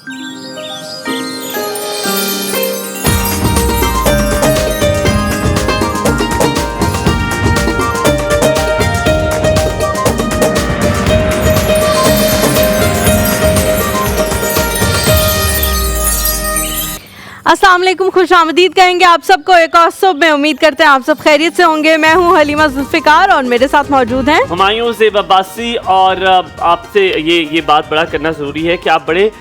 अस्सलाम वालेकुम, खुश आमदीद कहेंगे आप सबको एक और सुबह में। उम्मीद करते हैं आप सब खैरियत से होंगे। मैं हूं हलीमा जुल्फिकार और मेरे साथ मौजूद हैं हुमायूं ज़ेब अब्बासी। और आपसे ये बात बड़ा करना ज़रूरी है कि आप बड़े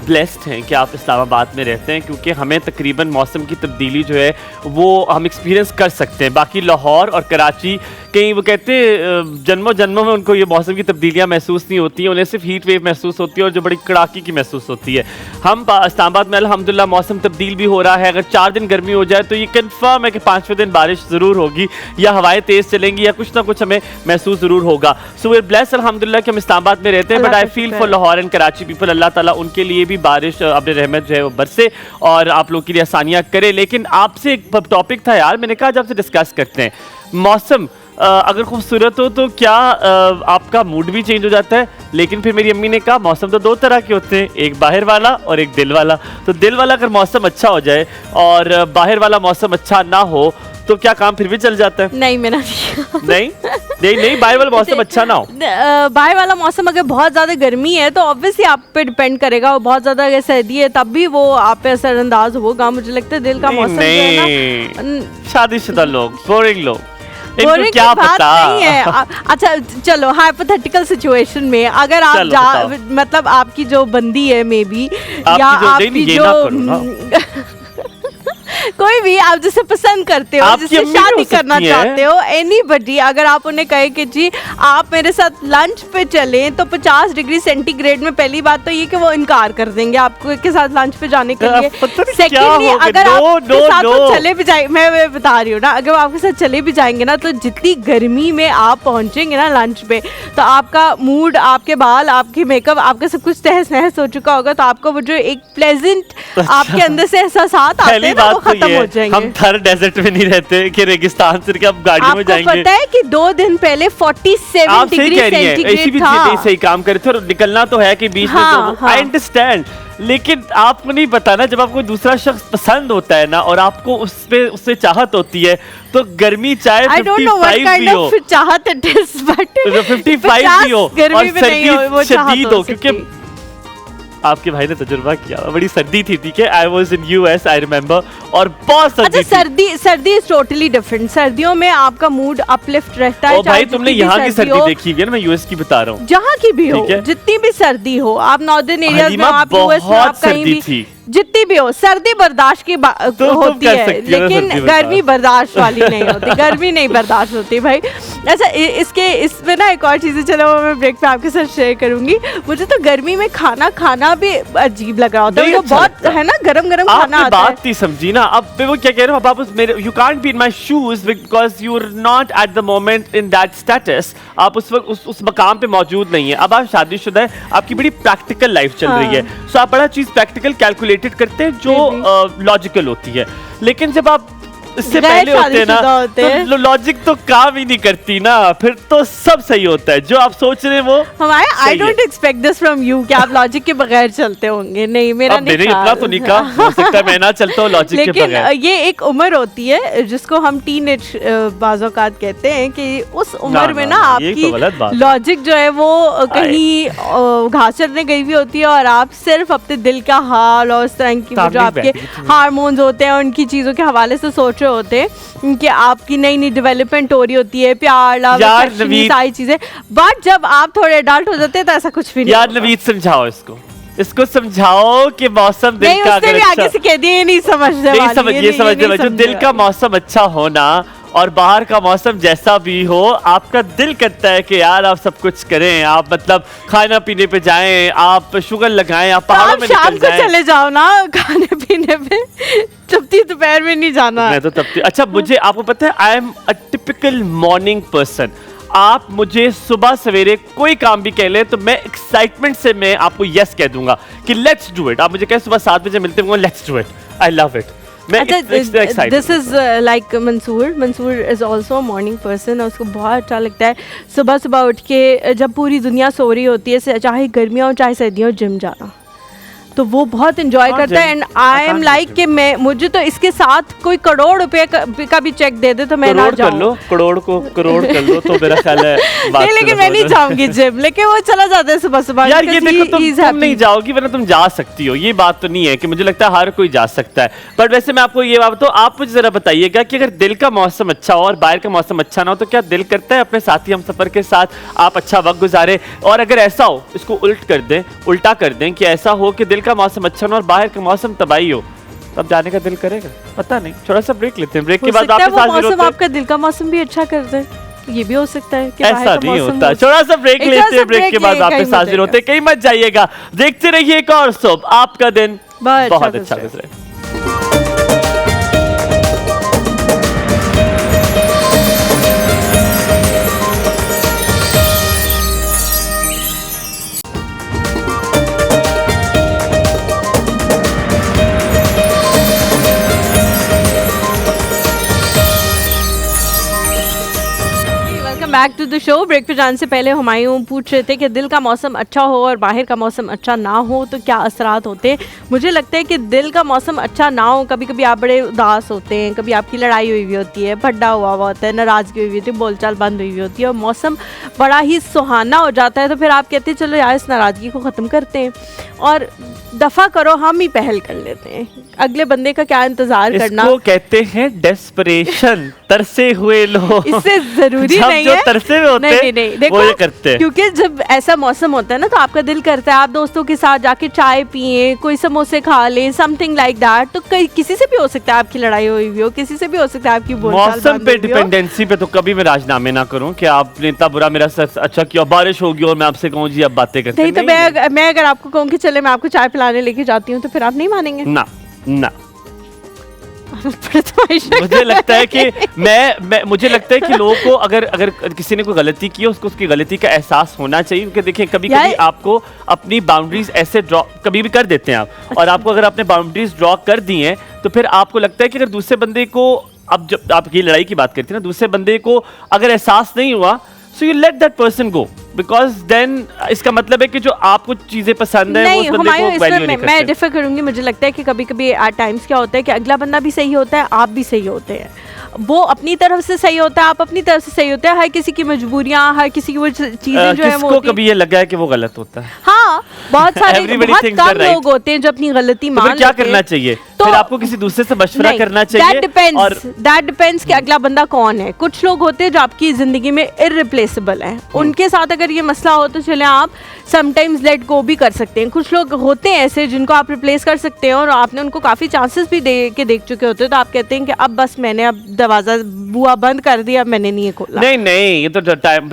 ब्लेस्ड हैं कि आप इस्लामाबाद में रहते हैं, क्योंकि हमें तकरीबन मौसम की तब्दीली जो है वो हम एक्सपीरियंस कर सकते हैं। बाकी लाहौर और कराची कहीं वो कहते हैं जन्मों जन्मों में उनको ये मौसम की तब्दीलियाँ महसूस नहीं होती हैं, उन्हें सिर्फ हीट वेव महसूस होती है और जो बड़ी कड़ाकी की महसूस होती है। हम इस्लामाबाद में अल्हम्दुलिल्लाह मौसम तब्दील भी हो रहा है। अगर 4 दिन गर्मी हो जाए तो ये कन्फर्म है कि 5वें दिन बारिश ज़रूर होगी या हवाएं तेज़ चलेंगी या कुछ ना कुछ हमें महसूस ज़रूर होगा। सो वी ब्लेस्ड अल्हम्दुलिल्लाह कि हम इस्लामाबाद में रहते हैं। But I feel for Lahore and Karachi people, अल्लाह ताला उनके लिए भी बारिश अपने रहमत जो है वो बरसे और आप लोग के लिए आसानियाँ करे। लेकिन आपसे एक टॉपिक था यार, मैंने कहा आज आपसे डिस्कस करते हैं। मौसम अगर खूबसूरत हो तो क्या आपका मूड भी चेंज हो जाता है? लेकिन फिर मेरी अम्मी ने कहा मौसम तो 2 तरह के होते हैं, एक बाहर वाला और एक दिल वाला। तो दिल वाला अगर मौसम अच्छा हो जाए और बाहर वाला मौसम अच्छा ना हो तो क्या काम फिर भी चल जाता है? नहीं, मेरा नहीं, बाहर वाला मौसम अच्छा ना हो। बाहर वाला मौसम अगर बहुत ज़्यादा गर्मी है तो ऑब्वियसली आप पे डिपेंड करेगा, और बहुत ज़्यादा अगर सर्दी है तब भी वो आप पे असरअंदाज होगा। मुझे लगता है दिल का मौसम जो है ना, शादीशुदा लोग, बोरिंग लोग, बोरिंग क्या पता नहीं है। अच्छा चलो, हाइपोथेटिकल सिचुएशन में अगर आप मतलब आपकी जो बंदी है मे बी, या आपकी जो कोई भी आप जिसे पसंद करते हो, जिससे शादी करना चाहते हो, एनीबडी, अगर आप उन्हें कहे कि जी आप मेरे साथ लंच पे चलें, तो 50 डिग्री सेंटीग्रेड में पहली बात तो ये कि वो इनकार कर देंगे आपको के साथ लंच पे जाने के लिए। सेकेंडली अगर आपके साथ वो चले भी जाए, मैं बता रही हूँ ना, अगर आपके साथ चले भी जाएंगे ना तो जितनी गर्मी में आप पहुंचेंगे ना लंच पे, तो आपका मूड, आपके बाल, आपकी मेकअप, आपका सब कुछ तहस नहस हो चुका होगा। तो आपको वो जो एक प्लेजेंट आपके अंदर से एहसासात आते हैं ना, वो खत्म हो जाएंगे। हम थर डेजर्ट में नहीं रहते कि रेगिस्तान से अब गाड़ियों में जाएंगे। आपको पता है कि 2 दिन पहले 47 डिग्री सेंटीग्रेड था। सही काम करे थे और निकलना तो है कि बीच में तो आई अंडरस्टैंड, लेकिन आपको नहीं पता ना, जब आपको दूसरा शख्स पसंद होता है ना और आपको उससे चाहत होती है तो गर्मी चाहे 55 भी हो, चाहत इट इज, बट 55 भी हो और सर्दी शदीद हो, क्योंकि आपके भाई ने तजुर्बा किया, बड़ी सर्दी थी, ठीक है। I was in US, I remember, और बहुत सर्दी। अच्छा, सर्दी इज टोटली डिफरेंट। सर्दियों में आपका मूड अपलिफ्ट रहता है। भाई तुमने यहाँ की सर्दी देखी है ना, मैं US की बता रहा हूँ। जहाँ की भी हो, जितनी भी सर्दी हो, आप नॉर्दर्न एरियाज में, आप US में, आप कहीं भी, जितनी भी हो, सर्दी बर्दाश्त की होती है, लेकिन गर्मी बर्दाश्त वाली नहीं होती। गर्मी नहीं बर्दाश्त होती भाई। अच्छा, इसमें ना एक और चीज़ें, चलो मैं ब्रेक पे आपके साथ शेयर करूंगी। मुझे तो गर्मी में खाना खाना भी अजीब लग रहा होता है, तो बहुत है ना, गरम खाना आता है। बात नहीं समझी ना, अब वो क्या कह रहे हो आप, you can't be in my shoes because you are not at the moment in that status. आप उस वक्त उस मकाम पे मौजूद नहीं है। अब आप शादीशुदा है, आपकी बड़ी प्रैक्टिकल लाइफ चल रही है, सो आप बड़ा चीज प्रैक्टिकल कैलकुलेटेड करते हैं जो लॉजिकल होती है। लेकिन जब आप इससे पहले होते हैं ना तो लॉजिक तो काम ही नहीं करती ना, फिर तो सब सही होता है जो आप सोच रहे हैं वो हमारे। I don't expect this from you कि आप लॉजिक के बगैर चलते होंगे। नहीं, मेरा नहीं, इतना तो नहीं कहा, हो सकता है मैं ना चलता हूँ लॉजिक के बगैर। लेकिन ये एक उम्र होती है जिसको हम टीनेज बाज़-औक़ात कहते हैं कि उस उम्र में ना आपकी लॉजिक जो है वो कहीं घास चरने गई हुई होती है और आप सिर्फ अपने दिल का हाल और उस तरह की जो आपके हार्मोन्स होते हैं उनकी चीज़ों के हवाले से सोच होते हैं कि आपकी नई नई डेवलपमेंट हो रही होती है, प्यार, लव, सारी चीजें। बट जब आप थोड़े अडल्ट हो जाते हैं तो ऐसा कुछ भी नहीं। यार नवीद समझाओ इसको समझाओ कि मौसम दिल का अगर अच्छा, आगे से कह दिए नहीं समझने वाले, जो दिल का मौसम अच्छा होना और बाहर का मौसम जैसा भी हो, आपका दिल करता है कि यार आप सब कुछ करें, आप मतलब खाना पीने पे जाएं, आप शुगर लगाएं, आप पहाड़ों में निकल जाएं। चले जाओ ना खाने पीने पे, तपती दोपहर में नहीं जाना। मैं तो तपती। अच्छा, मुझे आपको पता है I am a typical morning person. आप मुझे सुबह सवेरे कोई काम भी कह ले तो मैं एक्साइटमेंट से मैं आपको यस कह दूंगा कि लेट्स डू इट। आप मुझे कहें सुबह 7 बजे मिलते हैं, let's do it, I love it. This is like Mansoor is also a morning person, और उसको बहुत अच्छा लगता है सुबह सुबह उठ के जब पूरी दुनिया सो रही होती है, चाहे गर्मियाँ हो चाहे सर्दियाँ हो, जिम जाना। तो वो बहुत इंजॉय करता है। एंड आई एम लाइक कि मैं मुझे तो इसके साथ कोई करोड़ रुपए का भी चेक दे दे तो मैं ना जाऊं। करोड़ को करोड़ कर लो तो मेरा ख्याल है नहीं, लेकिन मैं नहीं जाऊंगी जिम, लेकिन वो चला जाता है सुबह सुबह। यार ये देखो तुम नहीं जाओगी वरना तुम जा सकती हो, ये बात तो नहीं है कि मुझे लगता है हर कोई जा सकता है। पर वैसे मैं आपको ये बात बताऊं, आप मुझे जरा बताइएगा कि अगर दिल का मौसम अच्छा हो और बाहर का मौसम अच्छा ना हो तो क्या दिल करता है अपने साथी हमसफर के साथ आप अच्छा वक्त गुजारे? और अगर ऐसा हो, इसको उल्टा कर दें कि ऐसा हो कि दिल का मौसम अच्छा ना और बाहर का मौसम तबाही हो, तब जाने का दिल करेगा? पता नहीं, थोड़ा सा ब्रेक लेते हैं, ब्रेक के बाद वापस हाजिर होते हैं। आपका दिल का मौसम भी अच्छा कर दे, ये भी हो सकता है कि ऐसा नहीं होता। थोड़ा सा ब्रेक लेते हैं, ब्रेक के बाद वापस हाजिर होते हैं। कहीं मत जाइएगा, देखते रहिए एक और सोप, आपका दिन बहुत अच्छा गुजरे। Back to the show. Break पे जाने से पहले हुमायूं पूछ रहे थे कि दिल का मौसम अच्छा हो और बाहर का मौसम अच्छा ना हो तो क्या असरात होते हैं। मुझे लगता है कि दिल का मौसम अच्छा ना हो, कभी कभी आप बड़े उदास होते हैं, कभी आपकी लड़ाई हुई होती है, भड्डा हुआ होता है, नाराज़गी हुई होती है, बोलचाल बंद हुई होती है और मौसम बड़ा ही सुहाना हो जाता है, तो फिर आप कहते हैं चलो यार इस नाराज़गी को ख़त्म करते हैं और दफा करो, हम ही पहल कर लेते हैं। अगले बंदे का क्या इंतजार करना, इसको कहते हैं डेस्परेशन। तरसे हुए लोग, इससे जरूरी नहीं है तरसे हुए होते हैं, नहीं देखो, वो ये करते हैं। क्योंकि जब ऐसा मौसम होता है ना तो आपका दिल करता है आप दोस्तों के साथ जाके चाय पिए, कोई समोसे खा लें, समथिंग लाइक दैट। तो किसी से भी हो सकता है आपकी लड़ाई हुई हो, किसी से भी हो सकता है आपकी बोलचाल। मौसम पे डिपेंडेंसी पे तो कभी मैं राजनामे ना करूं कि आपने इतना बुरा मेरा अच्छा किया, बारिश होगी और मैं आपसे कहूँ जी अब बातें करते नहीं। तो मैं अगर आपको कहूँ कि चले मैं आपको चाय पिलाने लेके जाती हूँ तो फिर आप नहीं मानेंगे? ना मुझे लगता है कि मुझे लगता है कि लोगों को अगर किसी ने कोई गलती की है उसको उसकी गलती का एहसास होना चाहिए। क्योंकि देखिए कभी आपको अपनी बाउंड्रीज ऐसे ड्रॉ कभी भी कर देते हैं आप, और आपको अगर आपने बाउंड्रीज ड्रॉ कर दी हैं तो फिर आपको लगता है कि अगर दूसरे बंदे को, अब जब आप ये लड़ाई की बात करते हैं ना, दूसरे बंदे को अगर एहसास नहीं हुआ so you let that person go, because then इसका मतलब है कि जो आपको चीजें पसंद है नहीं, मैं डिफर करूंगी। मुझे लगता है कि कभी कभी एट टाइम्स क्या होता है कि अगला बंदा भी सही होता है, आप भी सही होते हैं, वो अपनी तरफ से सही होता है, आप अपनी तरफ से सही होते हैं। हर किसी की मजबूरियां, हर किसी की वो चीजें जो है वो कभी ये लगा है कि वो गलत होता है। हाँ, बहुत सारे बहुत कम लोग होते हैं जो अपनी गलती मान लेते हैं। क्या करना चाहिए? तो फिर आपको किसी दूसरे से मशवरा करना चाहिए। दैट डिपेंड्स कि अगला बंदा कौन है। कुछ लोग होते हैं जो आपकी जिंदगी में इररिप्लेसेबल हैं, उनके साथ अगर ये मसला हो तो चले आप समटाइम्स लेट गो भी कर सकते हैं। कुछ लोग होते हैं ऐसे जिनको आप रिप्लेस कर सकते हैं और आपने उनको काफ़ी चांसेस भी देख चुके होते हैं, तो आप कहते हैं कि अब बस मैंने अब दरवाज़ा बुआ बंद कर दिया, मैंने नहीं खोला। नहीं, ये तो time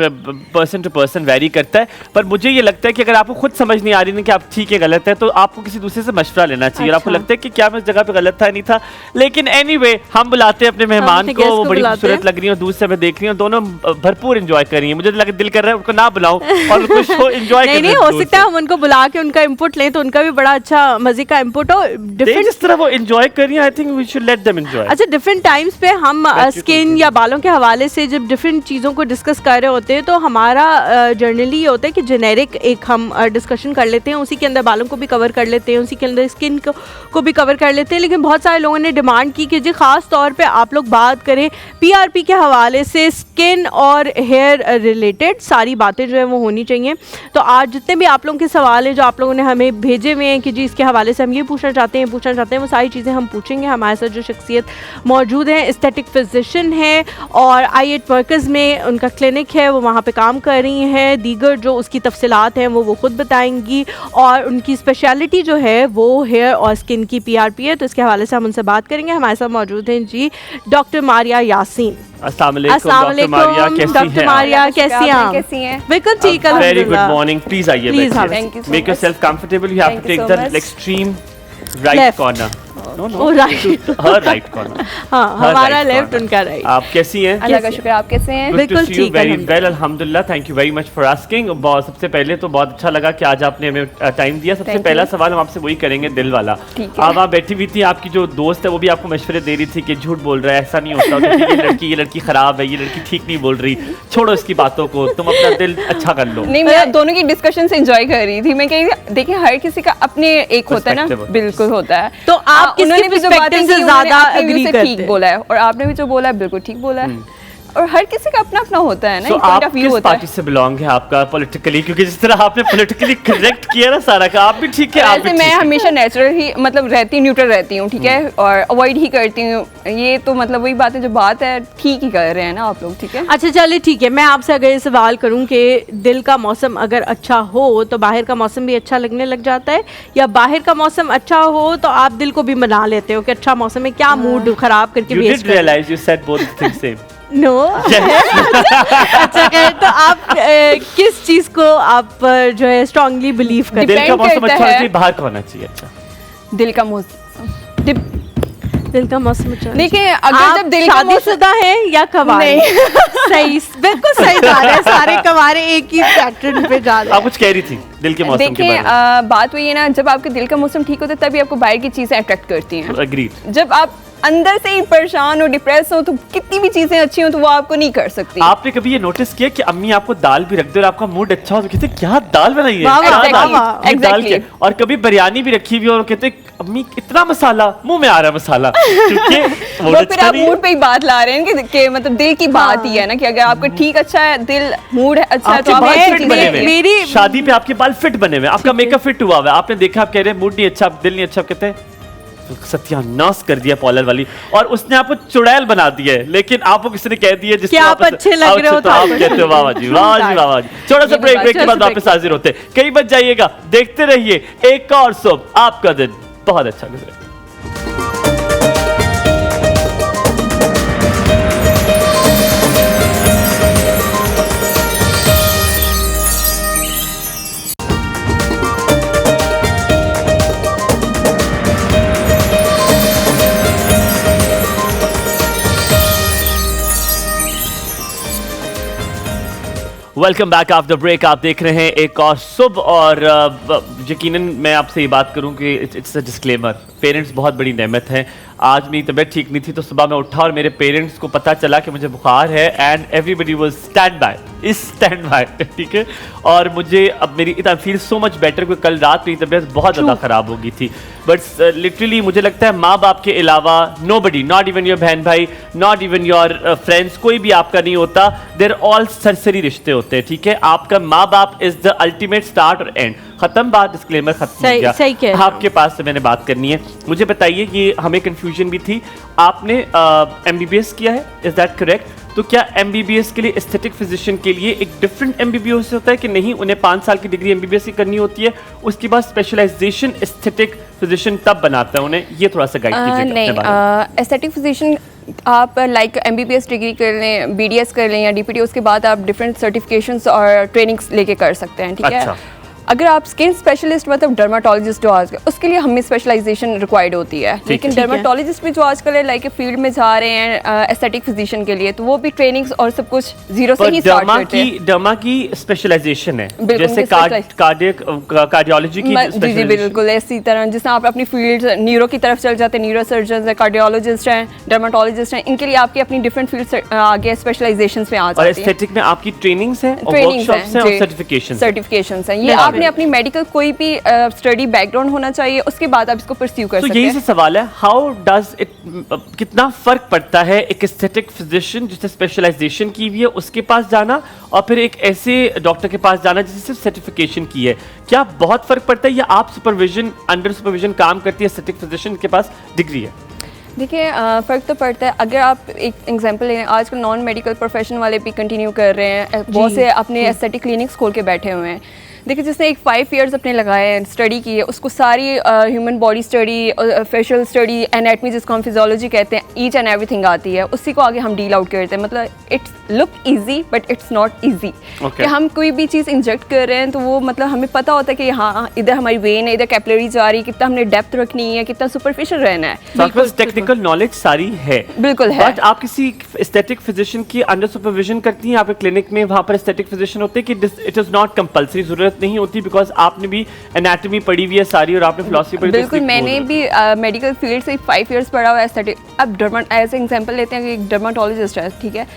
person to person vary करता है। पर मुझे ये लगता है कि अगर आपको खुद समझ नहीं आ रही ना कि आप ठीक है गलत है, तो आपको किसी दूसरे से मशवरा लेना चाहिए। आपको लगता है कि क्या मैं जगह पे गलत था नहीं था, लेकिन एनीवे हम बुलाते हैं अपने मेहमान को, वो बड़ी खूबसूरत लग रही है, दूर से मैं देख रही हूँ, दोनों भरपूर एंजॉय कर रही है। मुझे लगा दिल कर रहा है उनको ना बुलाऊं और कुछ हो एंजॉय करने। नहीं, हो सकता है हम उनको बुला के उनका इंपुट लें तो उनका भी बड़ा अच्छा मजे का इंपुट हो। डिफरेंट जिस तरह वो एंजॉय कर रही है, I think we should let them enjoy. अच्छा, डिफरेंट टाइम्स पे हम स्किन या बालों के हवाले से जब डिफरेंट चीज़ों को डिस्कस कर रहे होते हैं तो हमारा जनरली ये होता है कि जेनेरिक एक हम डिस्कशन कर लेते हैं, उसी के अंदर बालों को भी कवर कर लेते हैं, उसी के अंदर स्किन को भी कवर कर लेते हैं। लेकिन बहुत सारे लोगों ने डिमांड की कि जी ख़ास तौर पे आप लोग बात करें पीआरपी के हवाले से, स्किन और हेयर रिलेटेड सारी बातें जो है वो होनी चाहिए। तो आज जितने भी आप लोगों के सवाल हैं जो आप लोगों ने हमें भेजे हुए हैं कि जी इसके हवाले से हम ये पूछना चाहते हैं, वो सारी चीज़ें हम पूछेंगे। हमारे साथ जो शख्सियत मौजूद है, एस्थेटिक फिजिशियन है और आई8 वर्कर्स में उनका क्लिनिक है, वो वहाँ पे काम कर रही हैं। दीगर जो उसकी तफसीलात हैं वो खुद बताएंगी और उनकी स्पेशलिटी जो है वो हेयर और स्किन की पीआरपी है, तो इसके हवाले से हम उनसे बात करेंगे। हमारे साथ मौजूद हैं जी डॉक्टर मारिया यासीन। अस्सलाम वालेकुम डॉक्टर मारिया, कैसी हैं? बिल्कुल ठीक, वेरी गुड मॉर्निंग। प्लीज आइए, make yourself comfortable. You have to take the extreme right corner. Her right corner. हाँ, हमारा लेफ्ट, उनका राइट। आप कैसी हैं? अल्लाह का शुक्र, आप कैसे हैं? बिल्कुल ठीक है, वेल अल्हम्दुलिल्लाह, thank you very much for asking. सबसे पहले तो बहुत अच्छा लगा कि आज आपने हमें टाइम दिया। सबसे पहला सवाल हम आपसे वही करेंगे, दिल वाला। आप वहाँ बैठी हुई थी, आपकी जो दोस्त है वो भी आपको मशवरे दे रही थी कि झूठ बोल रहा है, ऐसा नहीं होता, ये लड़की खराब है, ये लड़की ठीक नहीं बोल रही, छोड़ो इसकी बातों को, तुम अपना दिल अच्छा कर लो। नहीं, मैं आप दोनों की डिस्कशन से एंजॉय कर रही थी। मैं कह देखिए हर किसी का अपने एक होता है ना, बिल्कुल होता है। तो आप किसके पर्सपेक्टिव से ज्यादा एग्री करते हैं? ठीक बोला है, और आपने भी जो बोला है बिल्कुल ठीक बोला है। और हर किसी का अपना अपना होता है ना, एक पॉइंट ऑफ व्यू होता है। पार्टी से बिलोंग है आपका पॉलिटिकली? क्योंकि जिस तरह आपने पॉलिटिकली करेक्ट किया ना सारा का, आप भी ठीक है। ऐसे मैं हमेशा नेचुरल ही मतलब रहती, न्यूट्रल रहती हूँ, ठीक है, और अवॉइड ही करती हूँ। ये तो मतलब वही बात है, जो बात है ठीक ही कर रहे हैं ना आप लोग, ठीक है। अच्छा चलिए ठीक है, मैं आपसे अगर ये सवाल करूं कि दिल का मौसम अगर अच्छा हो तो बाहर का मौसम भी अच्छा लगने लग जाता है, या बाहर का मौसम अच्छा हो तो आप दिल को भी मना लेते हो कि अच्छा मौसम है, क्या मूड खराब करके वेस्ट कर? Realize you said both things same. No अच्छा कहे तो आप किस चीज को आप जो है स्ट्रांगली बिलीव करते हैं? दिल का मौसम अच्छा होना चाहिए, बाहर का होना चाहिए अच्छा? दिल का मौसम, दिल का मौसम अच्छा। देखिए अगर जब दिल का शादीशुदा है या कवारे? सही, बिल्कुल सही जा रहे हैं सारे कवारे एक ही पैटर्न पे जा रहे हैं। आप कुछ कह रही थी दिल के मौसम के बारे में। देखिए बात वही है ना, जब आपके दिल का मौसम ठीक होता है तभी आपको बाहर की चीजें अट्रैक्ट करती हैं। एग्रीड। जब आप अंदर से ही परेशान और डिप्रेस हो तो कितनी भी चीजें अच्छी हो तो वो आपको नहीं कर सकती। आपने कभी ये नोटिस किया कि अम्मी आपको दाल भी रख दे और आपका मूड अच्छा हो तो कहते क्या दाल बनाई है, दाल के, और कभी बिरयानी भी रखी हुई और कहते अम्मी इतना मसाला, मुंह में आ रहा है मसाला, क्योंकि वो फिर आप मूड पे ही बात ला रहे हैं कि मतलब दिल की बात ही है ना, कि अगर आपका ठीक अच्छा है, दिल मूड अच्छा है तो आप मेरी शादी पे आपके बाल फिट बने हुए, आपका मेकअप फिट हुआ हुआ है, आपने देखा, आप कह रहे हैं मूड नहीं अच्छा, दिल नहीं अच्छा, कहते हैं सत्यानाश कर दिया पार्लर वाली, और उसने आपको चुड़ैल बना दिया है, लेकिन आपको किसी ने कह दिया जिससे आप अच्छे लग रहे हो तो आप कहते हो वाह जी वाह जी वाह जी। छोटा सा ब्रेक के बाद वापस हाजिर होते हैं। कहीं बच जाइएगा, देखते रहिए एक और सुबह, आपका दिन बहुत अच्छा गुजरे। Welcome back after break. आप देख रहे हैं एक और सुबह, और यकीनन मैं आपसे ये बात करूं कि इट्स अ डिस्क्लेमर, पेरेंट्स बहुत बड़ी नेमत है। आज मेरी तबीयत ठीक नहीं थी तो सुबह मैं उठा और मेरे पेरेंट्स को पता चला कि मुझे बुखार है, and everybody was stand by, ठीक है। और मुझे अब मेरी I feel so much better, क्योंकि कल रात मेरी तबीयत बहुत ज़्यादा ख़राब हो गई थी। बट लिटरली मुझे लगता है माँ बाप के अलावा नोबडी, नॉट इवन योर बहन भाई, नॉट इवन योर फ्रेंड्स, कोई भी आपका नहीं होता। देयर ऑल सरसरी रिश्ते होते हैं, ठीक है। आपका माँ बाप इज द अल्टीमेट स्टार्ट और एंड। खत्म बात, डिस्क्लेमर खत्म हो गया। सही आपके पास से मैंने बात करनी है। मुझे बताइए, ये हमें कंफ्यूजन भी थी, आपने MBBS किया है, इज दैट करेक्ट? तो क्या MBBS के लिए एस्थेटिक फिजिशियन के लिए एक डिफरेंट MBBS होता है कि नहीं, उन्हें 5 साल की डिग्री MBBS की करनी होती है, उसके बाद स्पेशलाइजेशन एस्थेटिक फिजिशियन तब बनाता है उन्हें? ये थोड़ा सा गाइड कीजिएगा। नहीं, एस्थेटिक फिजिशियन आप लाइक MBBS डिग्री कर लें, BDS कर लें या DPT, उसके बाद आप डिफरेंट सर्टिफिकेशंस और ट्रेनिंग्स लेके कर सकते हैं, ठीक है। अगर आप स्किन स्पेशलिस्ट मतलब डर्माटोलॉजिस्ट जो आजकल, उसके लिए हमें स्पेशलाइजेशन रिक्वायर्ड होती है, लेकिन डर्माटोलॉजिस्ट भी जो आजकल है लाइक फील्ड में जा रहे हैं एस्थेटिक फिजिशियन के लिए, तो वो भी ट्रेनिंग्स और सब कुछ जीरो से ही स्टार्ट करते हैं। डर्मा की स्पेशलाइजेशन है, जैसे कार्डियोलॉजी की। जी बिल्कुल इसी तरह, जिससे आप अपनी फील्ड न्यूरो की तरफ चल जाते हैं, न्यूरो सर्जन है, कार्डियोलॉजिस्ट हैं, डर्माटोलॉजिस्ट हैं, इनके लिए आपकी अपनी डिफरेंट फील्ड आगे स्पेशलाइजेशन में आ जाती है। और एस्थेटिक में आपकी ट्रेनिंग्स हैं, वर्कशॉप्स हैं और सर्टिफिकेशंस हैं। ये आपने अपनी मेडिकल कोई भी स्टडी बैकग्राउंड होना चाहिए, उसके बाद आप इसको परस्यू कर सकते हैं। यही से सवाल है, हाउ डज इट, कितना फर्क पड़ता है एक एस्थेटिक फिजिशियन जिसने स्पेशलाइजेशन की हुई है उसके पास जाना, और फिर एक ऐसे डॉक्टर के पास जाना जिसने सिर्फ सर्टिफिकेशन की है? क्या बहुत फर्क पड़ता है, या आप सुपरविजन अंडर सुपरविजन काम करती है एस्थेटिक फिजिशियन के पास डिग्री है? देखिए फ़र्क तो पड़ता है। अगर आप एक एग्जांपल लें, आजकल नॉन मेडिकल प्रोफेशन वाले भी कंटिन्यू कर रहे हैं, बहुत से अपने एस्थेटिक क्लिनिक्स खोल के बैठे हुए हैं। देखिए जिसने एक 5 इयर्स अपने लगाए हैं, स्टडी की है, उसको सारी human body study, facial study, anatomy जिसको हम फिजियोलॉजी कहते हैं, ईच एंड एवरीथिंग आती है, उसी को आगे हम डील आउट करते हैं। मतलब it's look easy but it's not easy कि हम कोई भी चीज़ इंजेक्ट कर रहे हैं तो वो मतलब हमें पता होता है कि हाँ इधर हमारी वेन है, इधर कैपिलरी जा रही है, कितना हमने डेप्थ रखनी है, कितना सुपरफिशियल रहना है। टेक्निकल नॉलेज सारी है, बिल्कुल है। बट आप किसी एस्थेटिक फिजिशियन की अंडर सुपरविजन करती हैं, आपके क्लिनिक में वहाँ पर एस्थेटिक फिजिशियन होते हैं कि इट इज नॉट कंपल्सरी, जरूरत नहीं होती, बिकॉज आपने भी एनाटॉमी पढ़ी हुई है सारी और आपने फिलॉसफी पढ़ी। बिल्कुल, मैंने भी मेडिकल फील्ड से 5 इयर्स पढ़ा हुआ है एस्थेटिक। अब एज एग्जांपल लेते हैं कि एक डर्माटोलॉजिस्ट है, ठीक है,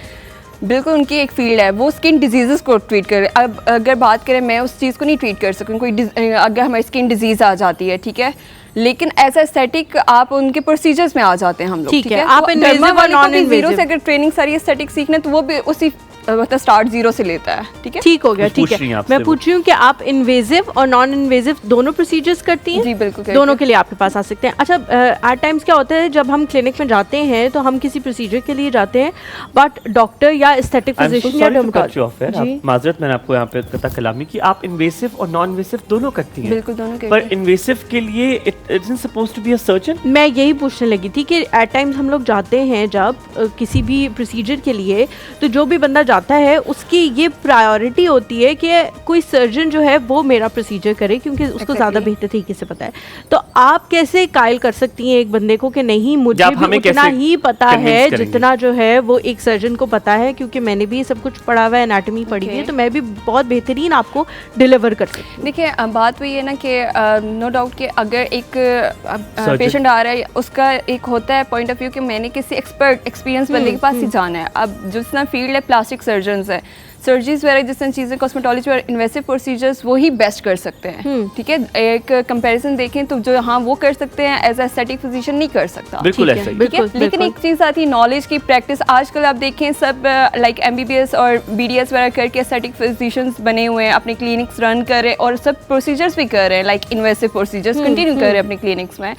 बिल्कुल उनकी एक फील्ड है, वो स्किन डिजीज़ को ट्रीट कर रहे हैं। अब अगर बात करें मैं उस चीज़ को नहीं ट्रीट कर सकूँ, कोई अगर हमारी स्किन डिजीज़ आ जाती है, ठीक है, लेकिन एज एस्थेटिक आप उनके प्रोसीजर्स में आ जाते हैं हम लोग, ठीक है। आप इन्वेजिव और नॉन इन्वेजिव जीरो से अगर ट्रेनिंग सारी एस्थेटिक सीखना तो वो भी उसी मतलब स्टार्ट जीरो से लेता है, ठीक है। ठीक हो गया, ठीक है। मैं पूछ रही हूँ कि आप इन्वेजिव और नॉन इन्वेजिव दोनों प्रोसीजर्स करती हैं? जी बिल्कुल, दोनों के लिए आपके पास आ सकते हैं। अच्छा, एट टाइम्स क्या होता है जब हम क्लिनिक में जाते हैं तो हम किसी प्रोसीजर के लिए जाते हैं, बट डॉक्टर या एस्थेटिक फिजिशियन या डर्मेटोलॉजिस्ट, माजरत मैंने आपको यहाँ पे कथा कलामी कि आप इन्वेसिव और नॉन इन्वेसिव दोनों करती हैं। बिल्कुल दोनों, पर इन्वेसिव के लिए it isn't supposed to be a surgeon. मैं यही पूछने लगी थी कि एट टाइम्स हम लोग जाते हैं जब किसी भी प्रोसीजर के लिए, तो जो भी बंदा जाता है उसकी ये प्रायोरिटी होती है कि कोई सर्जन जो है वो मेरा प्रोसीजर करे, क्योंकि उसको ज़्यादा बेहतर तरीके से पता है। तो आप कैसे कायल कर सकती हैं एक बंदे को कि नहीं मुझे भी उतना ही पता है जितना जो है वो एक सर्जन को पता है, क्योंकि मैंने भी सब कुछ पढ़ा हुआ है, एनाटॉमी पढ़ी हुई है, तो मैं भी बहुत बेहतरीन आपको डिलीवर कर सकती हूँ। देखिए बात वही है ना कि नो डाउट कि अगर एक पेशेंट आ रहा है, उसका एक होता है पॉइंट ऑफ व्यू कि मैंने किसी एक्सपर्ट एक्सपीरियंस बंदे के पास ही जाना है। अब जिस तरह फील्ड है प्लास्टिक सर्जन है, सर्जरीज वगैरह जिस तरह चीज़ें, कॉस्मेटोलॉजी और इन्वेसिव प्रोसीजर्स वो ही बेस्ट कर सकते हैं, ठीक है। एक कंपैरिजन देखें तो जो हाँ वो कर सकते हैं एज एस्थेटिक फिजिशियन नहीं कर सकता, बिल्कुल ऐसा ही, ठीक है। लेकिन एक चीज़ आती है नॉलेज की, प्रैक्टिस। आजकल आप देखें सब लाइक MBBS और BDS वगैरह करके एस्थेटिक फिजिशियंस बने हुए हैं, अपने क्लिनिक्स रन कर रहे हैं और सब प्रोसीजर्स भी कर रहे हैं, लाइक इन्वेसिव प्रोसीजर्स कंटिन्यू कर रहे हैं अपने क्लिनिक्स में,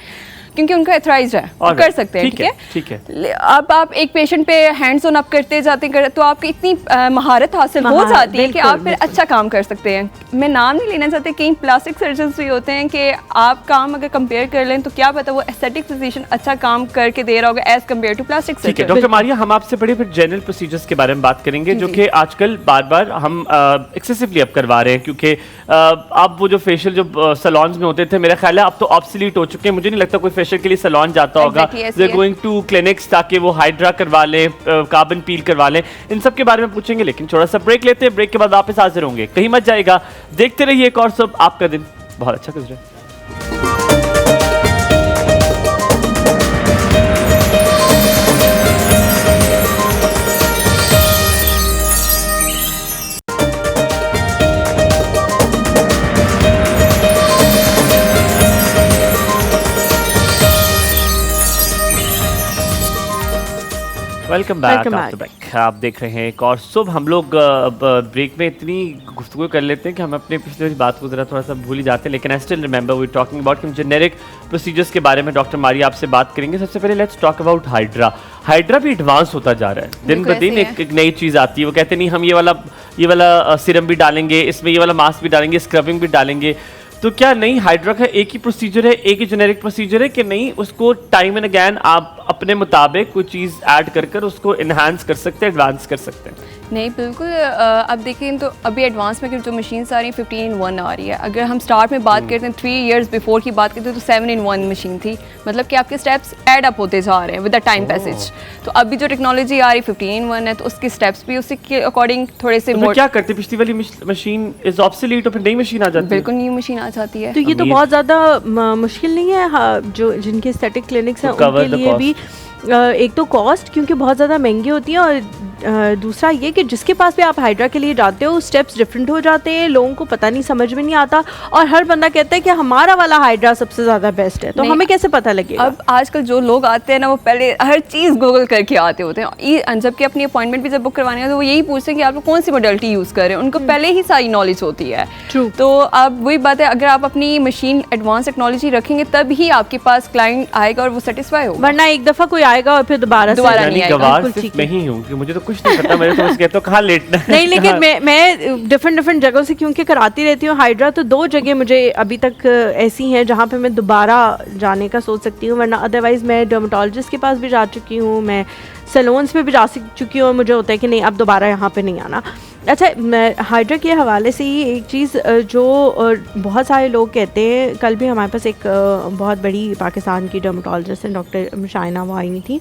क्योंकि उनका एथराइज्ड है, वो कर सकते हैं, ठीक है। अब आप एक पेशेंट पे हैंड्स ऑन अप करते जाते तो आपकी इतनी महारत हासिल हो जाती है कि आप फिर अच्छा काम कर सकते हैं। मैं नाम नहीं लेना चाहती, कई प्लास्टिक सर्जन्स भी होते हैं कि आप काम अगर कंपेयर कर लें तो क्या पता वो एस्थेटिक फिजिशियन अच्छा काम करके दे रहा होगा as compare to plastic surgeon. ठीक है डॉक्टर मारिया, हम आपसे बड़े फिर जनरल प्रोसीजर्स के बारे में बात करेंगे जो कि आजकल बार बार हम एक्सेसिवली अब करवा रहे हैं, क्योंकि अब वो जो फेशियल जो सैलून्स में होते थे मेरा ख्याल है अब तो ऑब्सोलीट हो चुके हैं। मुझे नहीं लगता कोई फेशियल के लिए सैलून जाता होगा, they are going to clinics ताकि वो हाइड्रा करवा लें, कार्बन पील करवा लें, इन सब के बारे में पूछेंगे। लेकिन थोड़ा सा ब्रेक लेते हैं, ब्रेक के बाद वापस हाजिर होंगे, कहीं मत जाएगा, देखते रहिए एक और सब, आपका दिन बहुत अच्छा गुजरे। Welcome back. आप देख रहे हैं एक और सुबह। हम लोग ब्रेक में इतनी गुफ्तगू कर लेते हैं कि हम अपने पिछले बात को जरा थोड़ा सा भूल ही जाते हैं, लेकिन I still remember we talking about कि जेनेरिक प्रोसीजर्स के बारे में डॉक्टर मारिया आपसे बात करेंगे। सबसे पहले let's talk about hydra. Hydra भी एडवांस होता जा रहा है, दिन ब दिन एक नई चीज़ आती है। वो कहते नहीं हम ये वाला सिरम भी डालेंगे, इसमें ये वाला मास्क भी डालेंगे, स्क्रबिंग भी डालेंगे। तो क्या नहीं हाइड्रा का एक ही प्रोसीजर है, एक ही जेनेरिक प्रोसीजर है कि नहीं उसको टाइम एंड अगैन आप अपने मुताबिक कोई चीज़ ऐड कर उसको इन्हांस कर सकते हैं, एडवांस कर सकते हैं? नहीं बिल्कुल। अब देखें तो अभी एडवांस में जो मशीन्स आ रही हैं 15-in-1 आ रही है। अगर हम स्टार्ट में बात करते हैं 3 years बिफोर की बात करते हैं तो 7-in-1 मशीन थी, मतलब कि आपके स्टेप्स ऐड अप होते जा रहे हैं विद द टाइम पैसेज। तो अभी जो टेक्नोलॉजी आ रही 15-in-1 है तो उसके स्टेप्स भी उसी के अकॉर्डिंग थोड़े से मोर। क्या करते पिछली वाली मशीन इज ऑब्सोलीट और फिर नई मशीन आ जाती है? बिल्कुल न्यू मशीन आ जाती है। तो ये तो बहुत ज़्यादा मुश्किल नहीं है जो जिनके एस्थेटिक क्लिनिक्स हैं उनके लिए भी? एक तो कॉस्ट क्योंकि बहुत ज़्यादा महंगी होती है, और दूसरा ये कि जिसके पास भी आप हाइड्रा के लिए जाते हो स्टेप्स डिफरेंट हो जाते हैं, लोगों को पता नहीं, समझ में नहीं आता, और हर बंदा कहता है कि हमारा वाला हाइड्रा सबसे ज़्यादा बेस्ट है। तो हमें कैसे पता लगेगा? अब आजकल जो लोग आते हैं ना वो पहले हर चीज़ गूगल करके आते होते हैं, जबकि अपनी अपॉइंटमेंट भी जब बुक करवाने तो वो यही पूछते हैं कि आप लोग कौन सी मॉडलिटी यूज़ कर रहे हैं, उनको पहले ही सारी नॉलेज होती है। तो अब वही बात है, अगर आप अपनी मशीन एडवांस टेक्नोलॉजी रखेंगे तब ही आपके पास क्लाइंट आएगा और वो सेटिस्फाई होगा, वरना एक दफ़ा कोई आएगा और फिर दोबारा नहीं आएगा। मैं ही हूँ कि मुझे तो कुछ नहीं पता, मेरे तो बस कहते हो कहाँ लेटना है। नहीं, लेकिन मैं डिफरेंट जगहों से क्योंकि कराती रहती हूँ हाइड्रा, तो 2 जगह मुझे अभी तक ऐसी हैं जहाँ पे मैं दोबारा जाने का सोच सकती हूँ, वरना अदरवाइज़ मैं डर्मेटोलॉजिस्ट के पास भी जा चुकी हूँ, मैं सैलून्स पे भी जा चुकी हूँ, और मुझे होता है कि नहीं अब दोबारा यहाँ पे नहीं आना। अच्छा, मैं हाइड्रा के हवाले से ही एक चीज़ जो बहुत सारे लोग कहते हैं, कल भी हमारे पास एक बहुत बड़ी पाकिस्तान की डर्मेटोलॉजिस्ट हैं, डॉक्टर शाइना, वो आई हुई थी,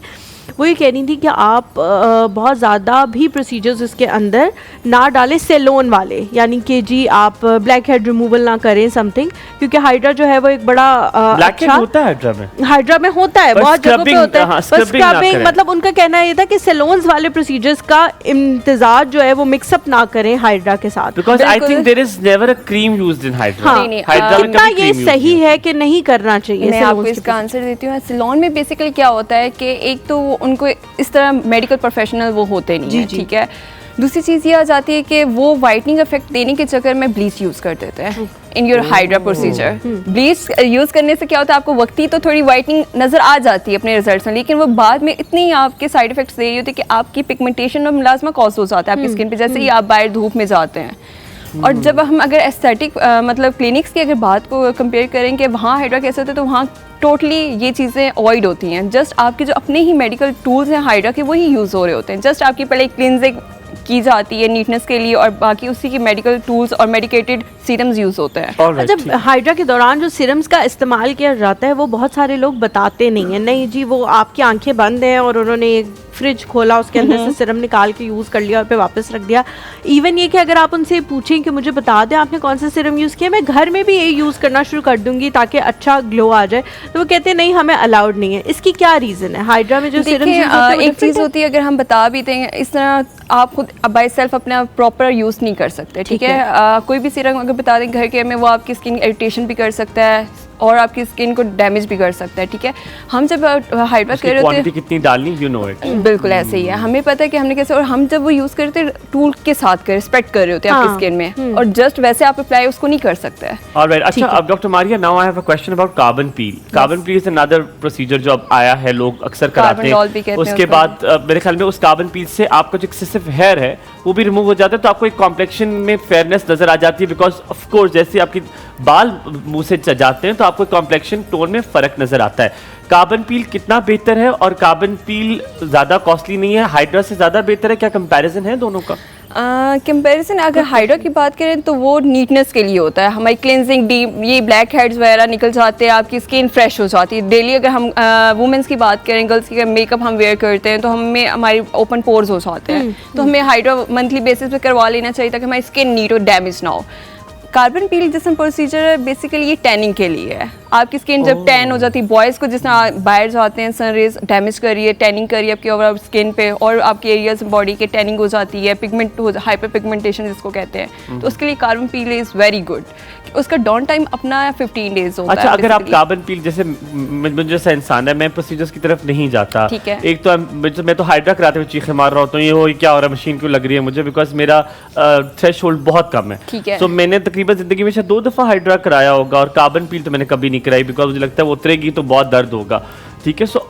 वो ये कह रही थी कि आप बहुत ज़्यादा भी प्रोसीजर्स उसके अंदर ना डालें सैलून वाले, यानी कि जी आप ब्लैक हेड रिमूवल ना करें समथिंग, क्योंकि हाइड्रा जो है वो एक बड़ा अच्छा होता है हाइड्रा में होता है, बहुत जगहों पे होता है, बस स्क्रबिंग, मतलब उनका कहना ये था कि सैलून्स वाले प्रोसीजर्स का इम्तिजाज जो है वो मिक्सअप ना करें हाइड्रा के साथ, because I think there is never a cream used in hydra. कितना ये सही है कि नहीं करना चाहिए? मैं आपको इसका आंसर देती हूँ। सैलून में बेसिकली क्या होता है कि एक तो उनको इस तरह मेडिकल प्रोफेशनल वो होते नहीं है, ठीक है। दूसरी चीज़ ये आ जाती है कि वो वाइटनिंग इफेक्ट देने के चक्कर में ब्लीच यूज़ कर देते हैं in your hydra procedure. Bleach use करने से क्या होता है, आपको वक्ती तो थोड़ी वाइटनिंग नज़र आ जाती है अपने रिजल्ट्स में, लेकिन वो बाद में इतनी आपके साइड इफेक्ट्स दे रही होती है कि आपकी पिगमेंटेशन और मुलाजमा कॉज हो जाता है आपकी स्किन पे, जैसे ही आप बाहर धूप में जाते हैं। और जब हम अगर एस्थेटिक मतलब क्लिनिक्स की अगर बात को कंपेयर करें कि वहाँ हाइड्रा कैसे होता है, तो वहाँ टोटली ये चीज़ें अवॉइड होती हैं। जस्ट आपके जो अपने ही मेडिकल टूल्स हैं हाइड्रा के, वही यूज़ हो रहे होते हैं। जस्ट आपकी पहले क्लिनजिंग की जाती है नीटनेस के लिए, और बाकी उसी के मेडिकल टूल्स और मेडिकेटेड सीरम्स यूज़ होते हैं। अच्छा, हाइड्रा के दौरान जो सीरम्स का इस्तेमाल किया जाता है वो बहुत सारे लोग बताते नहीं हैं, नहीं जी वो आपकी आंखें बंद हैं और उन्होंने एक फ्रिज खोला, उसके अंदर से सीरम निकाल के यूज़ कर लिया और फिर वापस रख दिया। इवन ये कि अगर आप उनसे पूछें कि मुझे बता दें आपने कौन सा सीरम यूज़ किया, मैं घर में भी ये यूज़ करना शुरू कर दूंगी ताकि अच्छा ग्लो आ जाए, तो वो कहते हैं नहीं हमें अलाउड नहीं है। इसकी क्या रीज़न है? हाइड्रा में जो सीरम एक चीज़ होती है, अगर हम बता भी दें इस तरह आप खुद बाय सेल्फ अपना प्रॉपर यूज़ नहीं कर सकते, ठीक है। कोई भी सीरम अगर बता दें घर के में, वो आपकी स्किन इरिटेशन भी कर सकता है और आपकी स्किन को डैमेज भी कर सकता है, ठीक है। हम जब हाइड्रा कर रहे होते हैं कितनी डालनी, यू नो इट, बिल्कुल ऐसे ही है, हमें पता है कि हमने कैसे, और हम जब वो यूज़ करते हैं टूल के साथ कर स्प्रेड कर रहे होते हैं आपकी स्किन में, और जस्ट वैसे आप अप्लाई उसको नहीं कर सकते हैं। ऑलराइट, अच्छा अब doctor Maria, now I have a question about carbon peel. Carbon peel is another procedure जो अब आया है, लोग अक्सर कराते हैं। उसके बाद मेरे ख्याल में उस कार्बन पील से आपका जो एक्सेसिव हेयर है वो भी रिमूव हो जाता है, तो आपको एक कॉम्प्लेक्शन में फेयरनेस नजर आ जाती है, बिकॉज ऑफ कोर्स जैसे आपकी बाल मुंह से जाते हैं तो आपको कॉम्प्लेक्शन टोन में फर्क नजर आता है। कार्बन पील कितना बेहतर है, और कार्बन पील ज्यादा कॉस्टली नहीं है, हाइड्रा से ज्यादा बेहतर है? क्या कंपैरिजन है दोनों का? कंपैरिजन अगर हाइड्रा की बात करें तो वो नीटनेस के लिए होता है, हमारी क्लिनजिंग डीप, ये ब्लैक हेड्स वगैरह निकल जाते हैं, आपकी स्किन फ्रेश हो जाती है डेली। अगर हम वुमेंस की बात करें, गर्ल्स की मेकअप हम वेयर करते हैं तो हमें हमारी ओपन पोर्स हो जाते हैं, तो हमें हाइड्रा मंथली बेसिस पे करवा लेना चाहिए ताकि हमारी स्किन नीट और डैमेज ना हो। कार्बन पील जिसम प्रोसीजर बेसिकली ये टैनिंग के लिए है। आपकी स्किन जब टैन हो जाती है, बॉयज़ को जिस तरह बाहर जाते हैं, सन रेज डैमेज कर रही है, टैनिंग कर रही है आपकी ओवरऑल स्किन पे, और आपके एरियाज बॉडी के टैनिंग हो जाती है, पिगमेंट हो, हाइपर पिगमेंटेशन जिसको कहते हैं, तो उसके लिए carbon peel is very good. उसका डाउन टाइम अपना 15 डेज होता है। अच्छा, अगर आप कार्बन पील, जैसे मुझे जैसा इंसान है, मैं प्रोसीजर्स की तरफ नहीं जाता, ठीक है, एक तो मैं तो हाइड्रा कराते हुए चीखें मार रहा होता हूँ, ये हो क्या हो रहा है, मशीन क्यों लग रही है मुझे, बिकॉज मेरा थ्रेशोल्ड बहुत कम है, ठीक है। तो मैंने तकरीबन जिंदगी में शायद 2 दफ़ा हाइड्रा कराया होगा, और कार्बन पील तो मैंने कभी नहीं कराई, बिकॉज मुझे लगता है वो उतरेगी तो बहुत दर्द होगा, ठीक है। So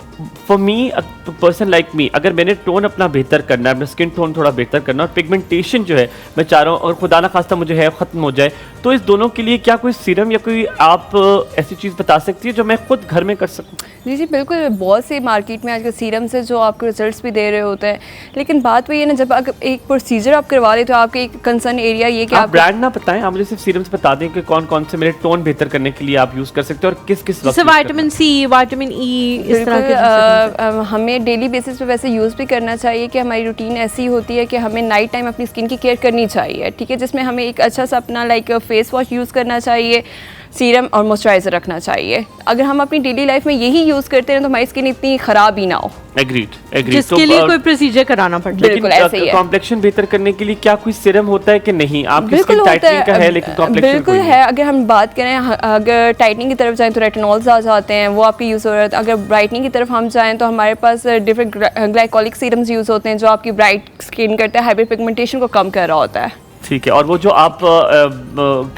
for me, person like me, अगर मैंने टोन अपना बेहतर करना है, अपना स्किन टोन थोड़ा बेहतर करना, और पिगमेंटेशन जो है मैं चाह रहा हूँ, और खुदा ना खास्ता मुझे है ख़त्म हो जाए, तो इस दोनों के लिए क्या कोई सीरम या कोई आप ऐसी चीज़ बता सकती है जो मैं खुद घर में कर सकूँ? जी जी बिल्कुल, बहुत से मार्केट में आजकल सीरम्स है जो आपको रिजल्ट्स भी दे रहे होते हैं, लेकिन बात वही है ना, जब एक प्रोसीजर आप करवा रहे तो आपके एक कंसर्न एरिया ये कि आप ब्रांड ना बताएं, आप मुझे सिर्फ सीरम्स बता दें कि कौन कौन से मेरे टोन बेहतर करने के लिए आप यूज़ कर सकते हो, और किस किस वक्त, विटामिन सी, विटामिन ई, इस तरह के हमें डेली बेसिस पे वैसे यूज़ भी करना चाहिए कि हमारी रूटीन ऐसी होती है कि हमें नाइट टाइम अपनी स्किन की केयर करनी चाहिए, ठीक है, जिसमें हमें एक अच्छा सा अपना लाइक फेस वॉश यूज़ करना चाहिए, सीरम और मॉइस्चराइजर रखना चाहिए। अगर हम अपनी डेली लाइफ में यही यूज़ करते हैं तो हमारी स्किन इतनी ख़राब ही ना हो। एग्रीड, जिसके लिए कोई प्रोसीजर कराना पड़ता है। बिल्कुल ऐसे ही है। कॉम्प्लेक्शन बेहतर करने के लिए क्या कोई सीरम होता है कि नहीं? आपकी स्किन टाइटनिंग का है लेकिन कॉम्प्लेक्शन बिल्कुल है। अगर हम बात करें, अगर टाइटनिंग की तरफ जाएं तो रेटिनॉल्स आ जाते हैं, वो आपके यूज़ हो रहा है। अगर ब्राइटनिंग की तरफ हम जाएं तो हमारे पास डिफरेंट ग्लाइकोलिक सीरम्स यूज़ होते हैं जो आपकी ब्राइट स्किन करते हैं, हाइपर पिगमेंटेशन को कम कर रहा होता है। ठीक है। और वो जो आप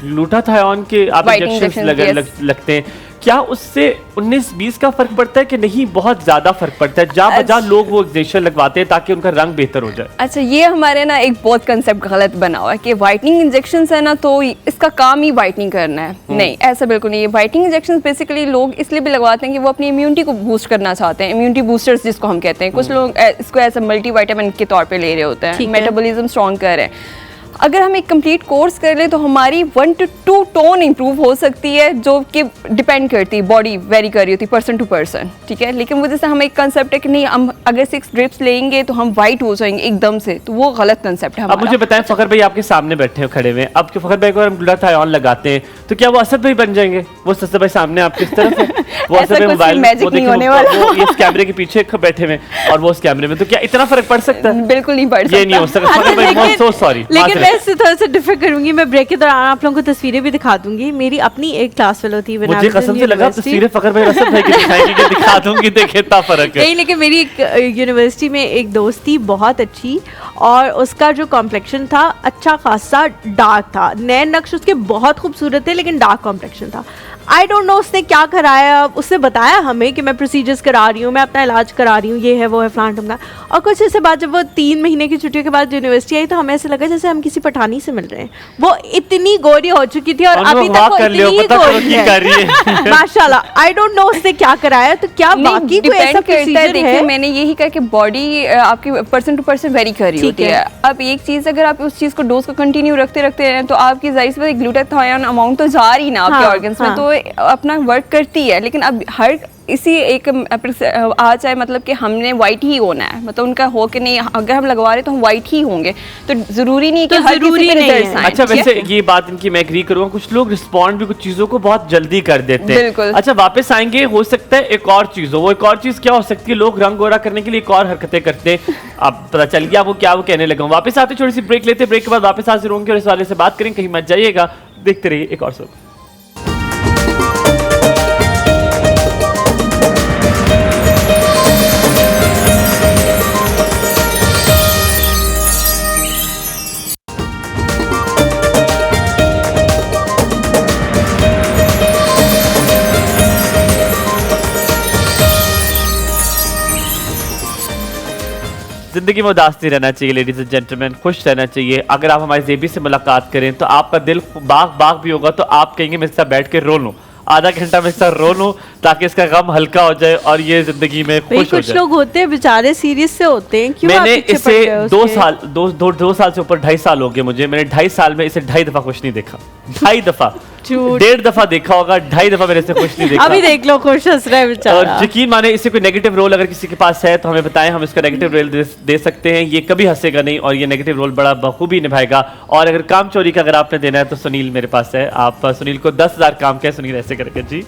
ग्लूटाथायोन के आप इंजेक्शंस लगते हैं, क्या उससे 19-20 का फर्क पड़ता है कि नहीं? बहुत ज्यादा फर्क पड़ता है, जहाँ बजा लोग वो इंजेक्शन लगवाते हैं ताकि उनका रंग बेहतर हो जाए। अच्छा, ये हमारे ना एक बहुत कंसेप्ट गलत बना हुआ है कि वाइटनिंग इंजेक्शन है ना तो इसका काम ही वाइटनिंग करना है। नहीं, ऐसा बिल्कुल नहीं है। वाइटनिंग इंजेक्शन बेसिकली लोग इसलिए भी लगवाते हैं कि वो अपनी इम्यूनिटी को बूस्ट करना चाहते हैं, इम्यूनिटी बूस्टर्स जिसको हम कहते हैं। कुछ लोग इसको ऐसा मल्टीविटामिन के तौर पे ले रहे होते हैं, मेटाबॉलिज्म स्ट्रॉन्ग कर रहे हैं। अगर हम एक कंप्लीट कोर्स कर ले तो हमारी 1 to 2 टोन इंप्रूव हो सकती है, जो कि डिपेंड करती है, बॉडी वेरी कर रही होती है पर्सन टू पर्सन, ठीक है। लेकिन वो जैसे हम एक कंसेप्ट है कि नहीं, हम अगर 6 ड्रिप्स लेंगे तो हम वाइट हो जाएंगे एकदम से, तो वो गलत कंसेप्ट है। अब मुझे बताएं, फखर भाई आपके सामने बैठे हो खड़े हुए, अब फखर भाई को हम ग्लूटाथियोन लगाते हैं तो क्या वो असद भाई बन जाएंगे? वो असद भाई सामने आपकी तरफ है, वो असद भाई मोबाइल मैजिक नहीं होने वाला, वो इस कैमरे के पीछे बैठे हुए और वो उस कैमरे में, तो क्या इतना फर्क पड़ सकता है? बिल्कुल नहीं पड़ सकता, ये नहीं हो सकता। फखर भाई बहुत सो सॉरी, लेकिन मैं इससे थोड़ा सा डिफर करूंगी। मैं ब्रेक के दौरान आप लोगों को तस्वीरें भी दिखा दूंगी। मेरी अपनी एक क्लास फेलो थी, मुझे कसम से लगा तस्वीरें फखर भाई असद भाई की दिखाएंगे कि दिखा दूंगी, देखे इतना फर्क है। नहीं, लेकिन मेरी एक यूनिवर्सिटी में एक दोस्त थी बहुत अच्छी, और उसका जो कॉम्प्लेक्शन था अच्छा खासा डार्क था, नैन नक्श उसके बहुत खूबसूरत थे लेकिन डार्क कॉम्प्लेक्शन था। आई डोंट नो उसने क्या कराया, उसने बताया हमें कि मैं प्रोसीजर्स करा रही हूँ, मैं अपना इलाज करा रही हूँ, ये है वो है फलान ढमका। और कुछ ऐसे बाद जब वो 3 महीने की छुट्टियों के बाद यूनिवर्सिटी आई तो हमें ऐसा लगा जैसे हम किसी पठानी से मिल रहे हैं। वो इतनी गोरी हो चुकी थी और अभी तक वो इतनी ही गोरी है माशाल्लाह। आई डोंट नो उसने क्या कराया, तो क्या बाकी कोई ऐसा प्रोसीजर है? मैंने यही कहा कि बॉडी आपकी पर्सन टू पर्सन वेरी कर रही होती है। अब एक चीज अगर आप उस चीज को डोज को कंटिन्यू रखते रखते हैं तो आपकी जाहिर सी बात है ग्लूटाथियोन अमाउंट तो जा रही ना आपके ऑर्गन्स में, तो अपना वर्क करती है। लेकिन अब हर इसी एक आ जाए मतलब कि हमने वाइट ही होना है, मतलब उनका हो कि नहीं, अगर हम लगवा रहे तो हम वाइट ही होंगे, तो जरूरी नहीं कि हर किसी पे रिजल्ट्स आए। अच्छा, वैसे ये बात इनकी मैं एग्री करूंगा, कुछ लोग रिस्पॉन्ड भी कुछ चीजों को बहुत जल्दी कर देते हैं। बिल्कुल। अच्छा, वापस आएंगे, हो सकता है एक और चीज हो, वो एक और चीज क्या हो सकती है? लोग रंग गोरा करने के लिए एक और हरकतें करते हैं। अब पता चल गया वो क्या वो कहने लगा। वापस आते, छोटी सी ब्रेक लेते, ब्रेक के बाद वापस हाजिर होंगे और इस वाले से बात करें, कहीं मत जाइएगा, देखते रहिए एक और शो। जिंदगी में उदास नहीं रहना चाहिए लेडीज एंड जेंटलमैन, खुश रहना चाहिए। अगर आप हमारे जेबी से मुलाकात करें तो आपका दिल बाग बाग भी होगा, तो आप कहेंगे मेरे साथ बैठ के रो लूं, आधा घंटा मेरे साथ रो लूं ताकि इसका गम हल्का हो जाए और ये जिंदगी में खुश हो जाए। कुछ लोग होते हैं बेचारे सीरियस से होते हैं, क्यों? मैंने इसे 2 साल से ऊपर 2.5 साल हो गए मुझे, मैंने 2.5 साल में इसे 2.5 दफा खुश नहीं देखा। 2.5 दफा 1.5 दफा देखा होगा, 2.5 दफा मेरे से खुश नहीं देखा। अभी देख लो, खुश हंस रहा है बेचारा। और यकीन माने, इसे कोई नेगेटिव रोल अगर किसी के पास है तो हमें बताएं, हम इसका नेगेटिव रोल दे सकते हैं। ये कभी हंसेगा नहीं और ये नेगेटिव रोल बड़ा बखूबी निभाएगा। और अगर काम चोरी का अगर आपने देना है तो सुनील मेरे पास है, आप सुनील को 10,000 काम कहें, सुनील ऐसे करके जी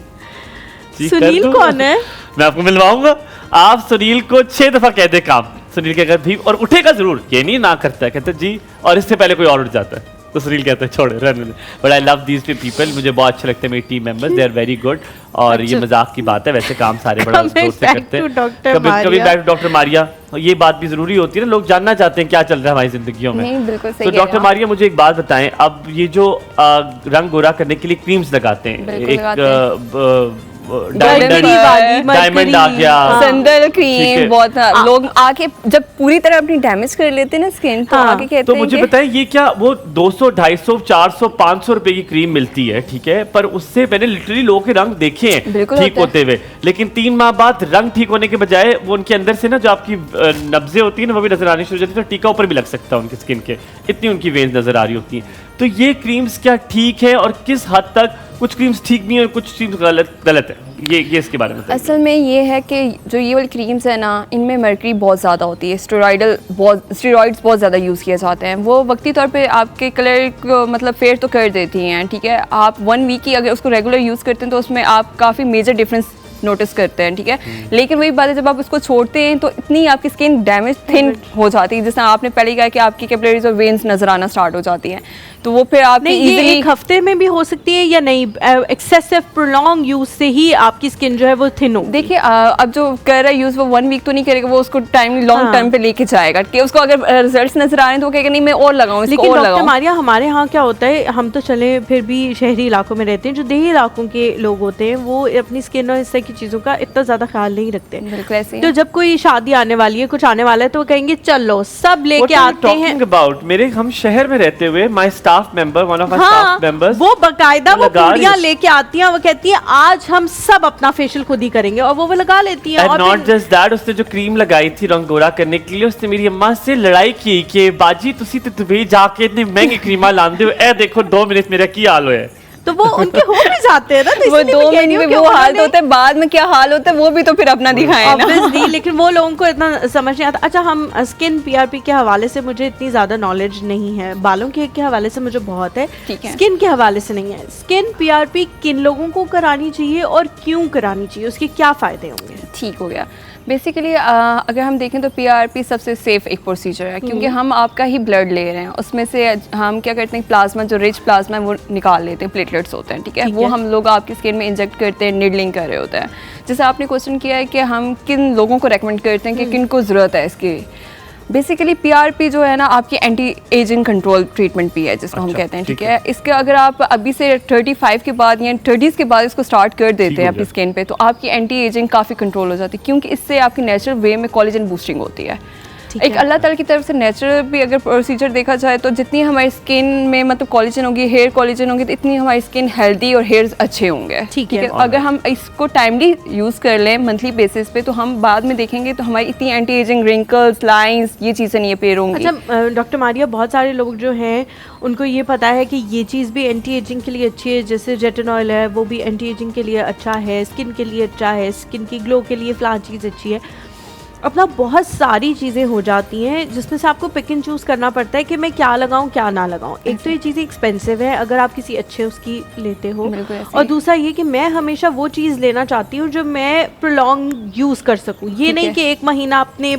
सुनील कौन है? मैं आपको मिलवाऊंगा। आप सुनील को 6 दफा कह दे काम, सुनील के अगर भी, और उठेगा जरूर, ये नहीं ना करता है, कहते जी, और इससे पहले कोई और उठ जाता है तो सुनील कहते हैं छोड़े रहने दे। But I love these people, मुझे बहुत अच्छे लगते हैं मेरी team members, they are very good. और ये मजाक की बात है, वैसे काम सारे बड़ा जोर से करते हैं। कभी बैक टू डॉक्टर मारिया, ये बात भी जरूरी होती है ना, लोग जानना चाहते हैं क्या चल रहा है हमारी जिंदगियों में। तो डॉक्टर मारिया, मुझे एक बात बताएं, अब ये जो रंग गोरा करने के लिए क्रीम्स लगाते हैं, एक डायमंड आ गया, संदल क्रीम, बहुत लोग आके जब पूरी तरह अपनी डैमेज कर लेते हैं ना स्किन, तो आके कहते हैं। तो मुझे बताएं, ये क्या वो 200, 250, 400, 500 रुपए की क्रीम मिलती है, ठीक है, पर उससे मैंने लिटरली लोगों के रंग देखे हैं ठीक होते हुए, लेकिन 3 माह बाद रंग ठीक होने के बजाय वो उनके अंदर से ना जो आपकी नब्जें होती है ना, वो भी नजर आनी शुरू हो जाती है, तो टीका ऊपर भी लग सकता है उनकी स्किन के, इतनी उनकी वेन्स नजर आ रही होती हैं। तो ये क्रीम्स क्या ठीक है और किस हद तक? कुछ क्रीम्स ठीक नहीं है और कुछ क्रीम्स गलत है, ये इसके बारे में असल में ये है कि जो ये वाली क्रीम्स है ना, इनमें मर्करी बहुत ज़्यादा होती है, स्टेरॉइड्स बहुत ज़्यादा यूज़ किए जाते हैं। वो वक्ती तौर पे आपके कलर को मतलब फेयर तो कर देती हैं, ठीक है। आप 1 वीक की अगर उसको रेगुलर यूज़ करते हैं तो उसमें आप काफ़ी मेजर डिफरेंस नोटिस करते हैं, ठीक है। लेकिन वही बात है, जब आप उसको छोड़ते हैं तो इतनी आपकी स्किन डैमेज थिन हो जाती है, जैसे आपने पहले कहा कि आपकी कैपिलरीज और वेन्स नजर आना स्टार्ट हो जाती हैं। तो वो फिर आप नहीं, ये एक हफ्ते में भी हो सकती है या नहीं? एक्सेसिव प्रोलॉन्ग यूज से ही आपकी स्किन जो है वो थिन हो। देखिए अब जो कर रहा है यूज, वो 1 वीक तो नहीं करेगा, वो उसको टाइम लॉन्ग टर्म पे लेके जाएगा कि उसको अगर रिजल्ट्स नजर आ रहे हैं तो वो कहेगा नहीं मैं और लगाऊं, इसको और लगाऊं। लेकिन डॉक्टर मारिया, हमारे यहाँ क्या होता है, हम तो चले फिर भी शहरी इलाकों में रहते हैं, जो देही इलाकों के लोग होते हैं वो अपनी स्किन और इस तरह की चीज़ों का इतना ज़्यादा ख्याल नहीं रखते। बिल्कुल ऐसे तो जब कोई शादी आने वाली है, कुछ आने वाला है, तो वो कहेंगे चलो सब लेके आते हैं। अबाउट मेरे हम शहर में रहते हुए my staff member, one of my staff members, वो बकायदा वो पूड़ियां लेके आती हैं, वो कहती है आज हम सब अपना फेशियल खुद ही करेंगे, और वो लगा लेती है। और नॉट जस्ट दैट, उसने जो क्रीम लगाई थी रंग गोरा करने के लिए, उसने मेरी अम्मा से लड़ाई की कि बाजी तुसी तो दुबई जाके इतनी महंगी क्रीमा लांदे हो, ए देखो 2 मिनट मेरा की हाल है। तो वो उनके हो भी जाते हैं ना, तो वो 2 मिनट में वो हाल होता है, बाद में क्या हाल होता है वो भी तो फिर अपना दिखाए ना। Obviously, लेकिन वो लोगों को इतना समझ नहीं आता। अच्छा, हम स्किन पीआरपी के हवाले से मुझे इतनी ज़्यादा नॉलेज नहीं है, बालों के हवाले से मुझे बहुत है, स्किन के हवाले से नहीं है। स्किन पीआरपी किन लोगों को करानी चाहिए और क्यों करानी चाहिए, उसके क्या फ़ायदे होंगे? ठीक हो गया। बेसिकली अगर हम देखें तो पीआरपी सबसे सेफ एक प्रोसीजर है, क्योंकि हम आपका ही ब्लड ले रहे हैं, उसमें से हम क्या करते हैं प्लाज्मा, जो रिच प्लाज्मा है वो निकाल लेते हैं, प्लेटलेट्स होते हैं, ठीक है, वो हम लोग आपकी स्किन में इंजेक्ट करते हैं, निडलिंग कर रहे होते हैं। जैसे आपने क्वेश्चन किया है कि हम किन लोगों को रेकमेंड करते हैं कि किन को ज़रूरत है इसकी। बेसिकली पीआरपी जो है ना आपकी एंटी एजिंग कंट्रोल ट्रीटमेंट भी है, जिसको हम कहते हैं, ठीक है। इसके अगर आप अभी से 35 के बाद या 30s के बाद इसको स्टार्ट कर देते हैं अपनी स्किन पे, तो आपकी एंटी एजिंग काफ़ी कंट्रोल हो जाती है, क्योंकि इससे आपकी नेचुरल वे में कोलेजन बूस्टिंग होती है। एक अल्लाह ताला की तरफ से नेचुरल भी अगर प्रोसीजर देखा जाए तो जितनी हमारी स्किन में मतलब कोलेजन होगी, हेयर कोलेजन होगी, तो इतनी हमारी स्किन हेल्दी और हेयर्स अच्छे होंगे, ठीक है। अगर हम इसको टाइमली यूज़ कर लें मंथली बेसिस पे, तो हम बाद में देखेंगे तो हमारी इतनी एंटी एजिंग रिंकल्स, लाइंस, ये चीज़ें नहीं अपीयर होंगी। अच्छा डॉक्टर मारिया, बहुत सारे लोग जो हैं उनको ये पता है कि ये चीज़ भी एंटी एजिंग के लिए अच्छी है, जैसे रेटिनॉल है वो भी एंटी एजिंग के लिए अच्छा है, स्किन के लिए अच्छा है, स्किन की ग्लो के लिए फ़लाँ चीज़ अच्छी है, अपना बहुत सारी चीज़ें हो जाती हैं जिसमें से आपको पिक एंड चूज़ करना पड़ता है कि मैं क्या लगाऊं क्या ना लगाऊं। एक तो ये चीज़ें एक्सपेंसिव है अगर आप किसी अच्छे उसकी लेते हो, और दूसरा ये कि मैं हमेशा वो चीज़ लेना चाहती हूँ जो मैं प्रोलॉन्ग यूज़ कर सकूँ। ये नहीं कि 1 महीना अपने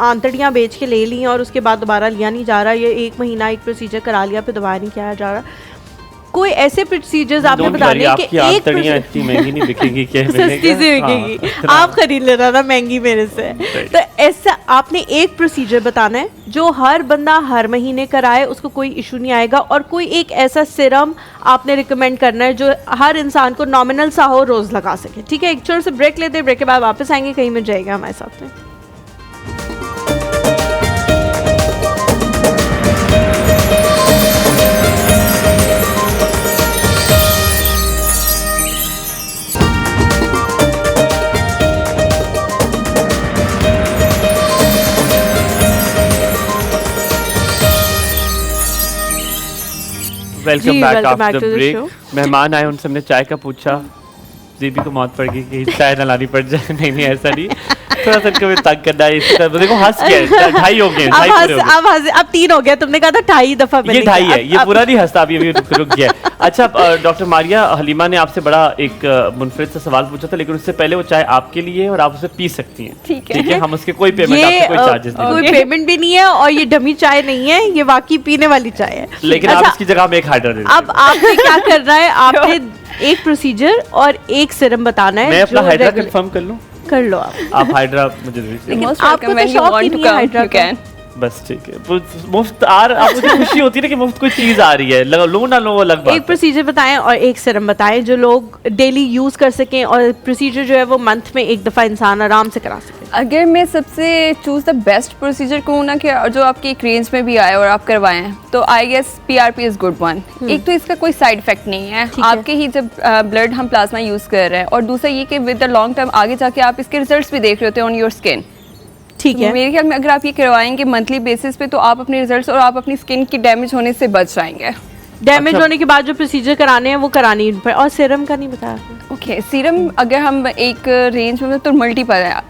आंतड़ियाँ बेच के ले ली और उसके बाद दोबारा लिया नहीं जा रहा, या 1 महीना एक प्रोसीजर करा लिया फिर दोबारा नहीं किया जा रहा। कोई ऐसे प्रोसीजर्स आपने बता दिए कि एक इतनी महंगी नहीं बिकेगी, क्या सस्ती से बिकेगी, आप खरीद लेना ना महंगी मेरे से। तो ऐसा आपने एक प्रोसीजर बताना है जो हर बंदा हर महीने कराए, उसको कोई इशू नहीं आएगा, और कोई एक ऐसा सिरम आपने रिकमेंड करना है जो हर इंसान को नॉमिनल सा हो, रोज लगा सके। ठीक है, एक छोटे से ब्रेक लेते हैं, ब्रेक के बाद वापस आएंगे, कहीं में जाएगा हमारे साथ में। Welcome back after the break. मेहमान आए, उनसे हमने चाय का पूछा, दीदी को मौत पड़ गई कि चाय ना लानी पड़ जाए। नहीं ऐसा नहीं, थोड़ा सा कभी तंग करना है इसका। देखो हंस गया, 2.5 हो गए, अब 3 हो गया, तुमने कहा था 2.5 दफा। ये 2.5 है, ये पूरा नहीं हंसता, अभी रुक गया। अच्छा डॉक्टर मारिया, हलीमा ने आपसे बड़ा एक मुनफरिद सा सवाल पूछा था, लेकिन उससे पहले वो चाय आपके लिए और आप उसे पी सकती हैं, ठीक है। हम उसके कोई पेमेंट, आपके कोई चार्जेस नहीं, कोई पेमेंट भी नहीं है, और ये डमी चाय नहीं है, ये वाकई पीने वाली चाय है। लेकिन आप इसकी जगह में एक हाइड्रा दे। अब आपने क्या करना है, आपने एक प्रोसीजर और एक सिरम बताना है। मैं अपना हाइड्रा कंफर्म कर लूं? कर लो आप हाइड्रा मुझे दीजिए। आपको तो शौक ही नहीं है हाइड्रा का। बस ठीक है, मुफ्त आप मुझे खुशी होती है ना कि मुफ्त कोई चीज आ रही है, लो ना लो अलग बात। एक प्रोसीजर बताएं और एक सिरम बताएं जो लोग डेली यूज कर सकें, और प्रोसीजर जो है वो मंथ में एक दफा इंसान आराम से करा सके। अगर मैं सबसे चूज द बेस्ट प्रोसीजर कहूँ ना, कि जो आपकी एक रेंज में भी आए और आप करवाएं, तो I guess PRP is good one. एक तो इसका कोई साइड इफेक्ट नहीं है, आपके ही जब ब्लड हम प्लाज्मा यूज कर रहे हैं, और दूसरा ये कि विद द लॉन्ग टर्म आगे जाके आप इसके रिजल्ट्स भी देख रहे होते हैं ऑन योर स्किन, ठीक है। मेरे ख्याल में अगर आप ये करवाएंगे मंथली बेसिस पे, तो आप अपने रिजल्ट्स और आप अपनी स्किन की डैमेज होने से बच जाएंगे। डैमेज होने के बाद जो प्रोसीजर कराने हैं वो करानी है। और सीरम का नहीं बताया? ओके, सीरम अगर हम एक रेंज में तो मल्टीपल है,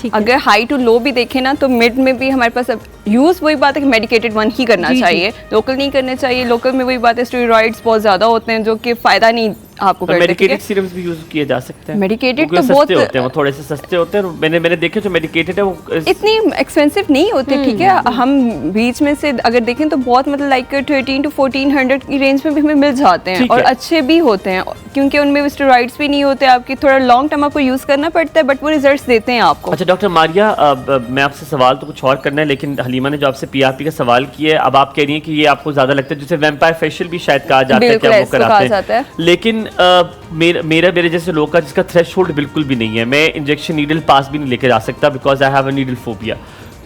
अगर हाई टू लो भी देखें ना, तो मिड में भी हमारे पास यूज़ वही बात है कि मेडिकेटेड वन ही करना चाहिए, लोकल नहीं करना चाहिए। लोकल में वही बात है, स्टेरॉइड्स बहुत ज़्यादा होते हैं जो कि फ़ायदा नहीं आपको करते हैं। मेडिकेटेड सीरम्स भी यूज किए जा सकते हैं। मेडिकेटेड तो बहुत होते हैं, वो थोड़े से सस्ते होते हैं। मैंने देखे जो मेडिकेटेड है वो इतनी एक्सपेंसिव नहीं होते, ठीक है। हम बीच में से अगर देखें तो बहुत मतलब लाइक 1300 to 1400 की रेंज में भी हमें मिल जाते हैं और अच्छे भी होते हैं, क्योंकि उनमें स्टेरॉइड्स भी नहीं होते। आपकी थोड़ा लॉन्ग टर्म आपको यूज करना पड़ता है, बट वो रिजल्ट्स देते हैं आपको। अच्छा डॉक्टर मारिया, मैं आपसे सवाल तो कुछ और करना है, लेकिन हलीमा ने जो आपसे पीआरपी का सवाल किया है, अब आप कह रही हैं कि ये आपको ज्यादा लगता है, जिसे वैम्पायर फेशियल भी शायद कहा जाता है, क्या वो कराते हैं। लेकिन मेरे जैसे लोग का जिसका थ्रेशोल्ड बिल्कुल भी नहीं है, मैं इंजेक्शन नीडल पास भी नहीं लेके जा सकता because I have a needle phobia,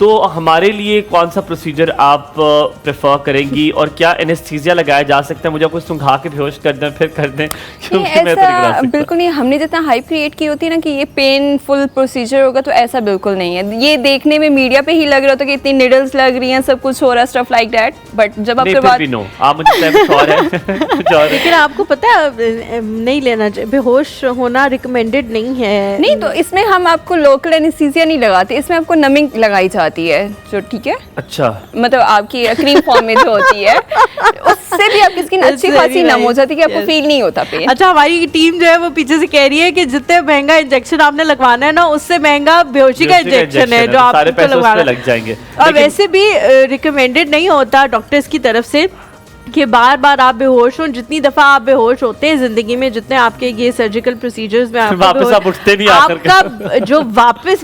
तो हमारे लिए कौन सा प्रोसीजर आप प्रेफर करेंगी और क्या एनेस्थीसिया लगाया जा सकता है? मुझे कोई सुंघा के बेहोश कर दें फिर कर दें, क्योंकि मैं तो नहीं करा सकता। बिल्कुल नहीं, हमने जितना हाइप क्रिएट की होती है ना कि ये पेनफुल प्रोसीजर होगा, तो ऐसा बिल्कुल नहीं है। ये देखने में मीडिया पे ही लग रहा था कि इतनी निडल्स लग रही हैं, सब कुछ हो रहा है, स्टफ लाइक दैट, बट जब आपके बाद आप मुझे कुछ और है लेकिन आपको पता है नहीं लेना चाहिए, बेहोश होना रिकमेंडेड नहीं है। नहीं, तो इसमें हम आपको लोकल एनेस्थीसिया नहीं लगाते, इसमें आपको नमिंग लगाई जाती है जो, ठीक है। अच्छा, मतलब आपकी क्रीम फॉर्म में जो होती है उससे भी आपकी स्किन अच्छी खासी नम हो जाती है कि आपको फील नहीं होता पेन। अच्छा, हमारी टीम जो है वो पीछे से कह रही है कि जितने महंगा इंजेक्शन आपने लगवाना है ना, उससे महंगा बेहोशी का इंजेक्शन है जो आपको लगवाना लग जाएंगे। और वैसे भी रिकमेंडेड नहीं होता डॉक्टर्स की तरफ से कि बार बार आप बेहोश हो। जितनी दफा आप बेहोश होते हैं जिंदगी में, जितने आपके ये सर्जिकल प्रोसीजर्स में वापस आप उठते नहीं, आपका जो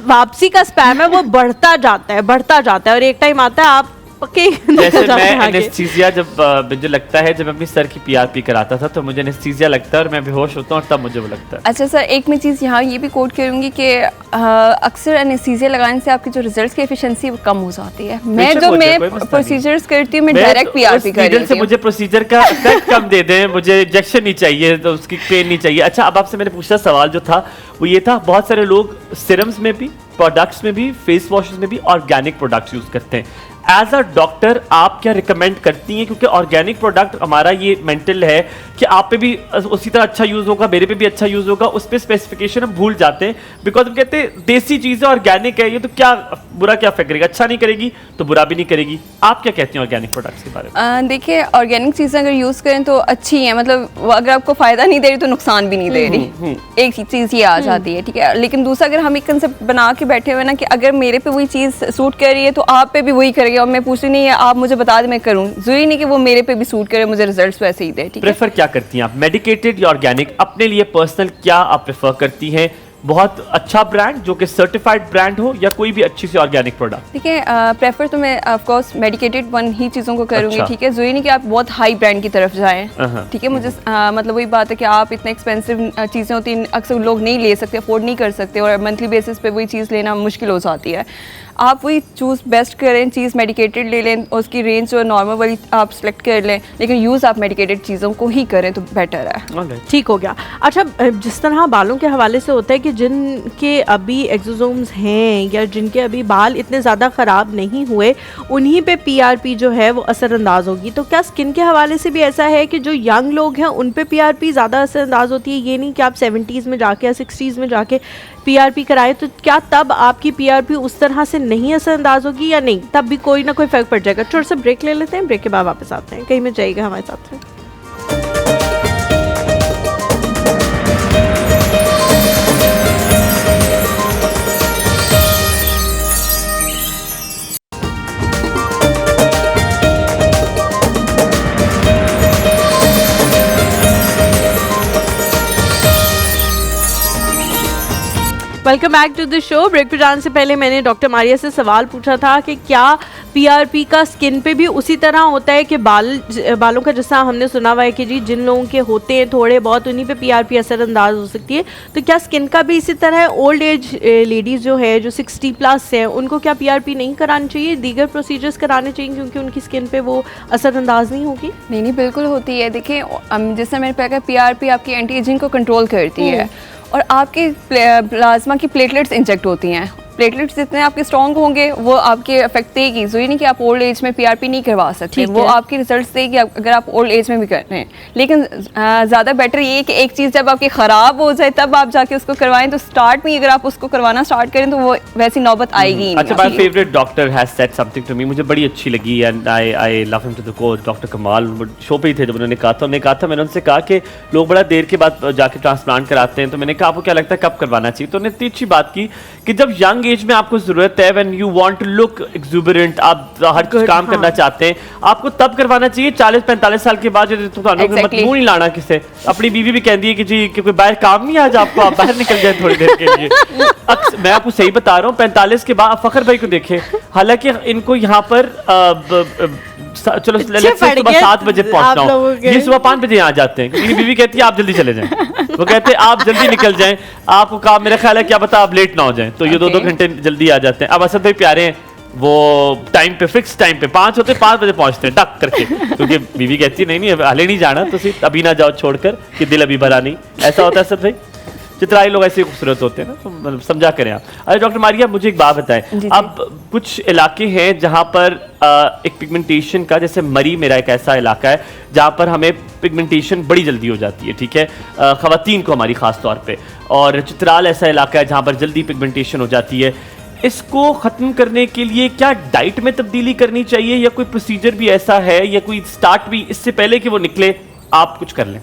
वापसी का स्पैम है वो बढ़ता जाता है और एक टाइम आता है आप जैसे मैं एनेस्थीसिया जब मुझे लगता है, जब मैं अपनी सर की पीआरपी कराता था तो मुझे एनेस्थीसिया लगता है और मैं बेहोश होता हूँ और तब मुझे वो लगता है। अच्छा सर, एक मैं चीज़ यहाँ ये भी कोट करूँगी कि अक्सर एनेस्थीसिया लगाने से आपकी जो रिजल्ट्स की एफिशिएंसी वो कम हो जाती है। मैं प्रोसीजर्स करती हूँ, मैं डायरेक्ट पीआरपी करती हूँ। से मुझे प्रोसीजर का इफेक्ट कम दे दें, मुझे इंजेक्शन नहीं चाहिए, तो उसकी पेन नहीं चाहिए। अच्छा, अब आपसे मैंने पूछा सवाल जो था वो ये था, बहुत सारे लोग सिरम्स में भी, प्रोडक्ट्स में भी, फेस वॉशेस में भी ऑर्गेनिक प्रोडक्ट्स यूज करते हैं। एज अ डॉक्टर आप क्या रिकमेंड करती हैं? क्योंकि ऑर्गेनिक प्रोडक्ट हमारा ये मेंटल है कि आप पे भी उसी तरह अच्छा यूज होगा, मेरे पे भी अच्छा यूज होगा, उस पे स्पेसिफिकेशन हम भूल जाते हैं बिकॉज हम कहते हैं देसी चीज है, ऑर्गेनिक है, ये तो क्या बुरा क्या इफेक्ट करेगा, अच्छा नहीं करेगी तो बुरा भी नहीं करेगी। आप क्या कहती हैं ऑर्गेनिक प्रोडक्ट्स के बारे में? देखिए, ऑर्गेनिक चीज़ें अगर यूज़ करें तो अच्छी हैं, मतलब अगर आपको फायदा नहीं दे रही तो नुकसान भी नहीं दे रही, एक चीज़ ये आ जाती है, ठीक है। लेकिन दूसरा, अगर हम एक कंसेप्ट बना के बैठे हुए ना कि अगर मेरे पे वही चीज़ सूट कर रही है तो आप पे भी वही करेगी, और मैं पूछ रही नहीं है आप मुझे बता दें मैं करूँ, जरूरी नहीं कि वो मेरे पे भी सूट करे, मुझे रिजल्ट्स वैसे ही दे, ठीक है। प्रेफर क्या करती हैं आप, मेडिकेटेड या ऑर्गेनिक? अपने लिए पर्सनल क्या आप प्रेफर करती हैं? बहुत अच्छा ब्रांड जो कि सर्टिफाइड ब्रांड हो या कोई भी अच्छी सी ऑर्गेनिक प्रोडक्ट? ठीक है, प्रेफर तो मैं ऑफ कोर्स मेडिकेटेड वन ही चीज़ों को करूँगी, अच्छा। ठीक है। जरूरी नहीं कि आप बहुत हाई ब्रांड की तरफ जाएं, ठीक है। मुझे मतलब वही बात है कि आप इतने एक्सपेंसिव चीज़ें होती हैं, अक्सर लोग नहीं ले सकते, अफोर्ड नहीं कर सकते, और मंथली बेसिस पे वही चीज़ लेना मुश्किल हो जाती है। आप वही चूज़ बेस्ट करें, चीज़ मेडिकेटेड ले लें, उसकी रेंज जो नॉर्मल वाली आप सेलेक्ट कर लें, लेकिन यूज़ आप मेडिकेटेड चीज़ों को ही करें तो बेटर है। ठीक हो गया। अच्छा, जिस तरह बालों के हवाले से होता है कि जिनके अभी एक्सोसोम्स हैं या जिनके अभी बाल इतने ज़्यादा ख़राब नहीं हुए, उन्हीं पे पीआरपी जो है वो असरअंदाज होगी, तो क्या स्किन के हवाले से भी ऐसा है कि जो यंग लोग हैं उन पे पीआरपी ज़्यादा असरअंदाज होती है? ये नहीं कि आप 70s में जाके या 60s में जाके पीआरपी कराएं, तो क्या तब आपकी पीआरपी उस तरह से नहीं असरअंदाज होगी या नहीं, तब भी कोई ना कोई फर्क पड़ जाएगा? छोटा सा ब्रेक ले लेते हैं, ब्रेक के बाद वापस आते हैं, कहीं में जाइएगा हमारे साथ में। Welcome back to the show. Break पे जाने से पहले मैंने डॉक्टर मारिया से सवाल पूछा था कि क्या पीआरपी का स्किन पे भी उसी तरह होता है कि बालों का, जैसा हमने सुना हुआ है कि जी जिन लोगों के होते हैं थोड़े बहुत उन्हीं पे पीआरपी असरअंदाज हो सकती है, तो क्या स्किन का भी इसी तरह है? ओल्ड एज लेडीज़ जो है जो 60+ हैं उनको क्या पीआरपी नहीं करानी चाहिए, दीगर प्रोसीजर्स कराने चाहिए क्योंकि उनकी स्किन पे वो असरअंदाज नहीं होगी? नहीं, बिल्कुल होती है। देखिए, जैसे मैंने कहा, पीआरपी आपकी एंटी एजिंग को कंट्रोल करती है और आपकी प्लाज्मा की प्लेटलेट्स इंजेक्ट होती हैं, प्लेटलेट्स जितने आपके स्ट्रॉन्ग होंगे वो आपके अफेक्ट देगी। जो ये नहीं कि आप ओल्ड एज में पीआरपी नहीं करवा सकते, वो आपके रिजल्ट्स देगी अगर आप ओल्ड एज में भी कर रहे हैं। लेकिन ज़्यादा बेटर ये है कि एक चीज़ जब आपकी ख़राब हो जाए तब आप जाके उसको करवाएं, तो स्टार्ट में अगर आप उसको करवाना स्टार्ट करें तो वो वैसी नौबत आएगी। अच्छा, my favourite doctor has said something to me, मुझे बड़ी अच्छी लगी and I love him to the core. Doctor कमाल शो पे ही थे जब उन्होंने कहा था मैंने उनसे कहा कि लोग बड़ा देर के बाद जाके ट्रांसप्लांट कराते हैं, तो मैंने कहा आपको क्या लगता है कब करवाना चाहिए? तो उन्होंने इतनी अच्छी बात की कि जब यंग एज में आपको जरूरत है, when you want to look exuberant, आप हर कुछ काम करना चाहते हैं, आपको तब करवाना चाहिए। 40-45 साल के बाद तो मत मुंह नहीं लाना किसे। अपनी बीवी भी कहती है कि जी कि कोई बाहर काम नहीं आज आपको, आप बाहर निकल जाए थोड़ी देर के लिए। मैं आपको सही बता रहा हूँ, 45 के बाद फखर भाई को देखें, हालांकि इनको यहाँ पर चलो सुबह 7 बजे पहुंचना हो, ये सुबह 5 बजे यहाँ जाते हैं क्योंकि बीवी कहती है आप जल्दी चले जाएं, वो कहते हैं आप जल्दी निकल जाएं, आपको काम मेरा ख्याल है क्या पता आप लेट ना हो जाएं, तो ये 2-2 घंटे जल्दी आ जाते हैं। अब असद भाई प्यारे हैं, वो टाइम पे फिक्स टाइम पे 5 होते 5 बजे पहुंचते हैं टक करके, क्योंकि बीवी कहती है नहीं हाले नहीं जाना, तो सिर्फ अभी ना जाओ छोड़कर कि दिल अभी भरा नहीं, ऐसा होता है असद भाई। चित्राई लोग ऐसे खूबसूरत होते हैं ना, तो मतलब समझा करें आप। अरे डॉक्टर मारिया मुझे एक बात बताएं, अब कुछ इलाके हैं जहाँ पर एक पिगमेंटेशन का, जैसे मरी मेरा एक ऐसा इलाका है जहाँ पर हमें पिगमेंटेशन बड़ी जल्दी हो जाती है, ठीक है, ख़वातीन को हमारी ख़ास तौर पे, और चित्राल ऐसा इलाका है जहाँ पर जल्दी पिगमेंटेशन हो जाती है। इसको ख़त्म करने के लिए क्या डाइट में तब्दीली करनी चाहिए, या कोई प्रोसीजर भी ऐसा है, या कोई स्टार्ट भी इससे पहले कि वो निकले आप कुछ कर लें?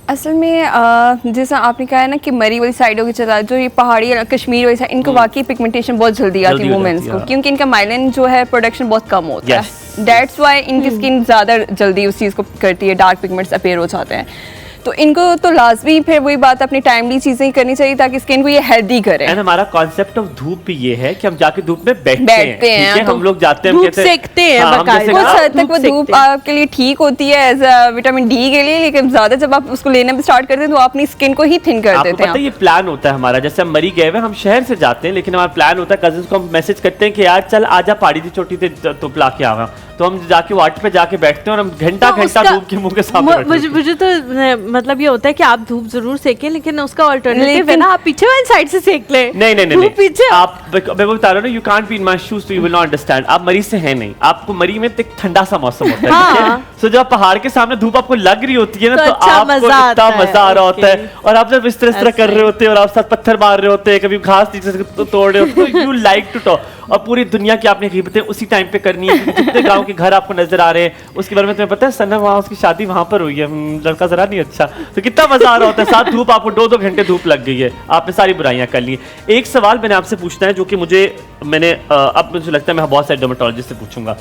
असल में जैसा आपने कहा है ना कि मरी वाली साइडों की चला, जो ये पहाड़ी कश्मीर वाली साइड, इनको वाकई पिगमेंटेशन बहुत जल्दी आती है वुमेन्स को, क्योंकि इनका माइलिन जो है प्रोडक्शन बहुत कम होता है। दैट्स वाई इनकी स्किन ज़्यादा जल्दी उस चीज़ को करती है, डार्क पिगमेंट्स अपीयर हो जाते हैं। तो इनको तो लाजमी फिर वही बात अपनी टाइमली चीजें ही करनी चाहिए ताकि स्किन को ये हेल्दी करे। एंड हमारा कॉन्सेप्ट ऑफ धूप भी ये है कि हम जाके धूप में बैठते हैं, हम लोग जाते हैं, धूप सेकते हैं, कुछ हद तक वो धूप आपके लिए ठीक होती है एज विटामिन डी के लिए, लेकिन ज्यादा जब आप उसको लेना भी स्टार्ट करते हैं तो अपनी स्किन को ही थिन कर देते हैं। ये प्लान होता है हमारा, जैसे हम मरी गए हुए, हम शहर से जाते हैं, लेकिन हमारा प्लान होता है, कजिन्स को हम मैसेज करते हैं कि यार चल आजा पहाड़ी की चोटी से तो पिला के आवा, तो हम जाके वाटर पे जाके बैठते हैं और हम घंटा धूप के मुंह के सामने। मुझे तो मतलब ये होता है कि आप धूप जरूर सेकें, लेकिन उसका अल्टरनेटिव है ना आप पीछे वाली साइड से सेक लें। नहीं पीछे आप, मैं बता रहा हूँ ना, you can't be in my shoes so you will not understand. आप मरी से हैं नहीं, आपको मरी में एक ठंडा सा मौसम होता है, ठीक है, सो जब पहाड़ के सामने धूप आपको लग रही होती है ना, तो आपको इतना मजा आ रहा होता है, और आप जब इस तरह कर रहे होते हैं और आप साथ पत्थर मार रहे होते हैं, कभी घास नीचे से तोड़ रहे होते हैं, यू लाइक टू टॉक, और पूरी दुनिया की आपने गिबतें उसी टाइम पे करनी है। जितने गांव के घर आपको नजर आ रहे हैं उसके बारे में तुम्हें पता है, सना वहाँ उसकी शादी वहाँ पर हुई है, लड़का जरा नहीं अच्छा, तो कितना मजा आ रहा होता है, साथ धूप आपको 2-2 घंटे धूप लग गई है, आपने सारी बुराइयां कर ली। एक सवाल मैंने आपसे पूछना है जो कि अब मुझे लगता है मैं बहुत सारे डर्मेटोलॉजिस्ट से पूछूंगा,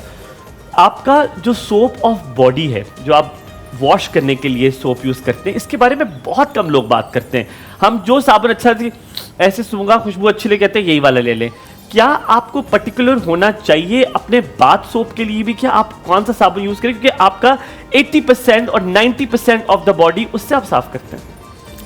आपका जो सोप ऑफ बॉडी है, जो आप वॉश करने के लिए सोप यूज करते हैं, इसके बारे में बहुत कम लोग बात करते हैं। हम जो साबुन अच्छा थी ऐसे सूंघा खुशबू अच्छी ले कहते हैं यही वाला ले लें। क्या आपको पर्टिकुलर होना चाहिए अपने बाथ सोप के लिए भी, क्या आप कौन सा साबुन यूज करें, क्योंकि आपका 80% और 90% ऑफ द बॉडी उससे आप साफ करते हैं।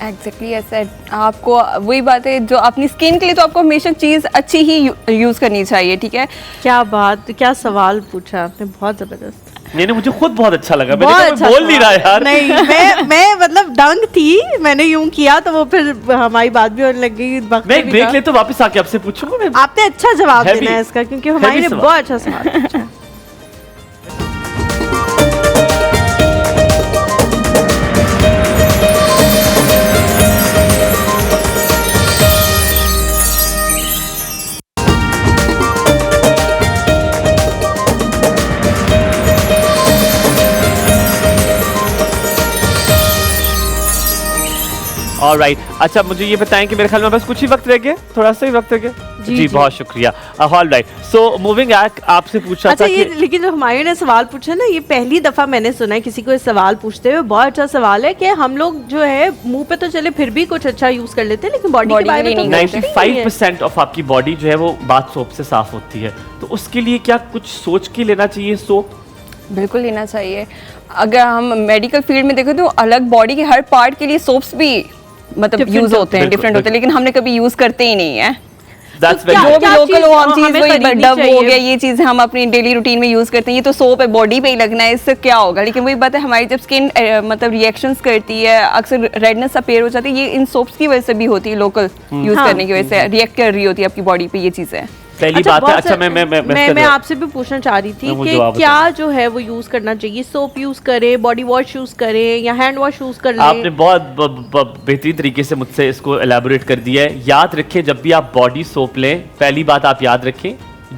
एग्जैक्टली ऐसा आपको वही बात है, जो अपनी स्किन के लिए तो आपको हमेशा चीज अच्छी ही यूज करनी चाहिए, ठीक है। क्या बात, क्या सवाल पूछा आपने, बहुत जबरदस्त। नहीं मुझे खुद बहुत अच्छा लगा, मैंने अच्छा बोल नहीं रहा यार। नहीं मैं मतलब दंग थी, मैंने यूं किया तो वो फिर हमारी बात भी होने लग गई। मैं एक ब्रेक ले तो वापस आके आपसे पूछूंगा। आपने अच्छा जवाब देना है इसका, क्योंकि हमारी ने बहुत अच्छा सवाल पूछा। ऑलराइट, अच्छा मुझे ये बताएं कि मेरे ख्याल में बस कुछ ही वक्त रह गया, थोड़ा सा ही वक्त रह गया। जी बहुत शुक्रिया। ऑलराइट, सो मूविंग बैक, आपसे पूछा था कि लेकिन जो हमारे ने सवाल पूछा ना, ये पहली दफा मैंने सुना है किसी को ये सवाल पूछते हुए। बहुत अच्छा सवाल है कि हम लोग जो है मुंह पे तो चले फिर भी कुछ अच्छा यूज कर लेते हैं, लेकिन बॉडी के बारे में 95% ऑफ आपकी बॉडी जो है वो बाथ सोप से साफ होती है, तो उसके लिए क्या कुछ सोच के लेना चाहिए सोप? बिल्कुल लेना चाहिए। अगर हम मेडिकल फील्ड में देखें तो अलग बॉडी के हर पार्ट के लिए सोप्स भी मतलब यूज होते हैं, डिफरेंट होते हैं, लेकिन हमने कभी यूज करते ही नहीं है। दैट्स तो वेरी जो भी लोकल हो हम चीज हमें वही खरीदनी डब हो चाहिए? गया, ये चीजें हम अपनी डेली रूटीन में यूज करते हैं, ये तो सोप है बॉडी पे ही लगना है, इससे क्या होगा। लेकिन वही बात है हमारी जब स्किन मतलब रिएक्शंस करती है, अक्सर रेडनेस अपीयर हो जाती है, ये इन सोप्स की वजह से भी होती है, लोकल यूज करने की वजह से रिएक्ट कर रही होती है आपकी बॉडी पे ये चीजें। पहली बात है। अच्छा मैं आपसे भी पूछना चाह रही थी कि क्या जो है वो यूज करना चाहिए, सोप यूज करें, बॉडी वॉश यूज करें या हैंड वॉश यूज कर लें? आपने बहुत बेहतरीन तरीके से मुझसे इसको एलैबोरेट कर दिया है। याद रखें जब भी आप बॉडी सोप लें, पहली बात आप याद रखें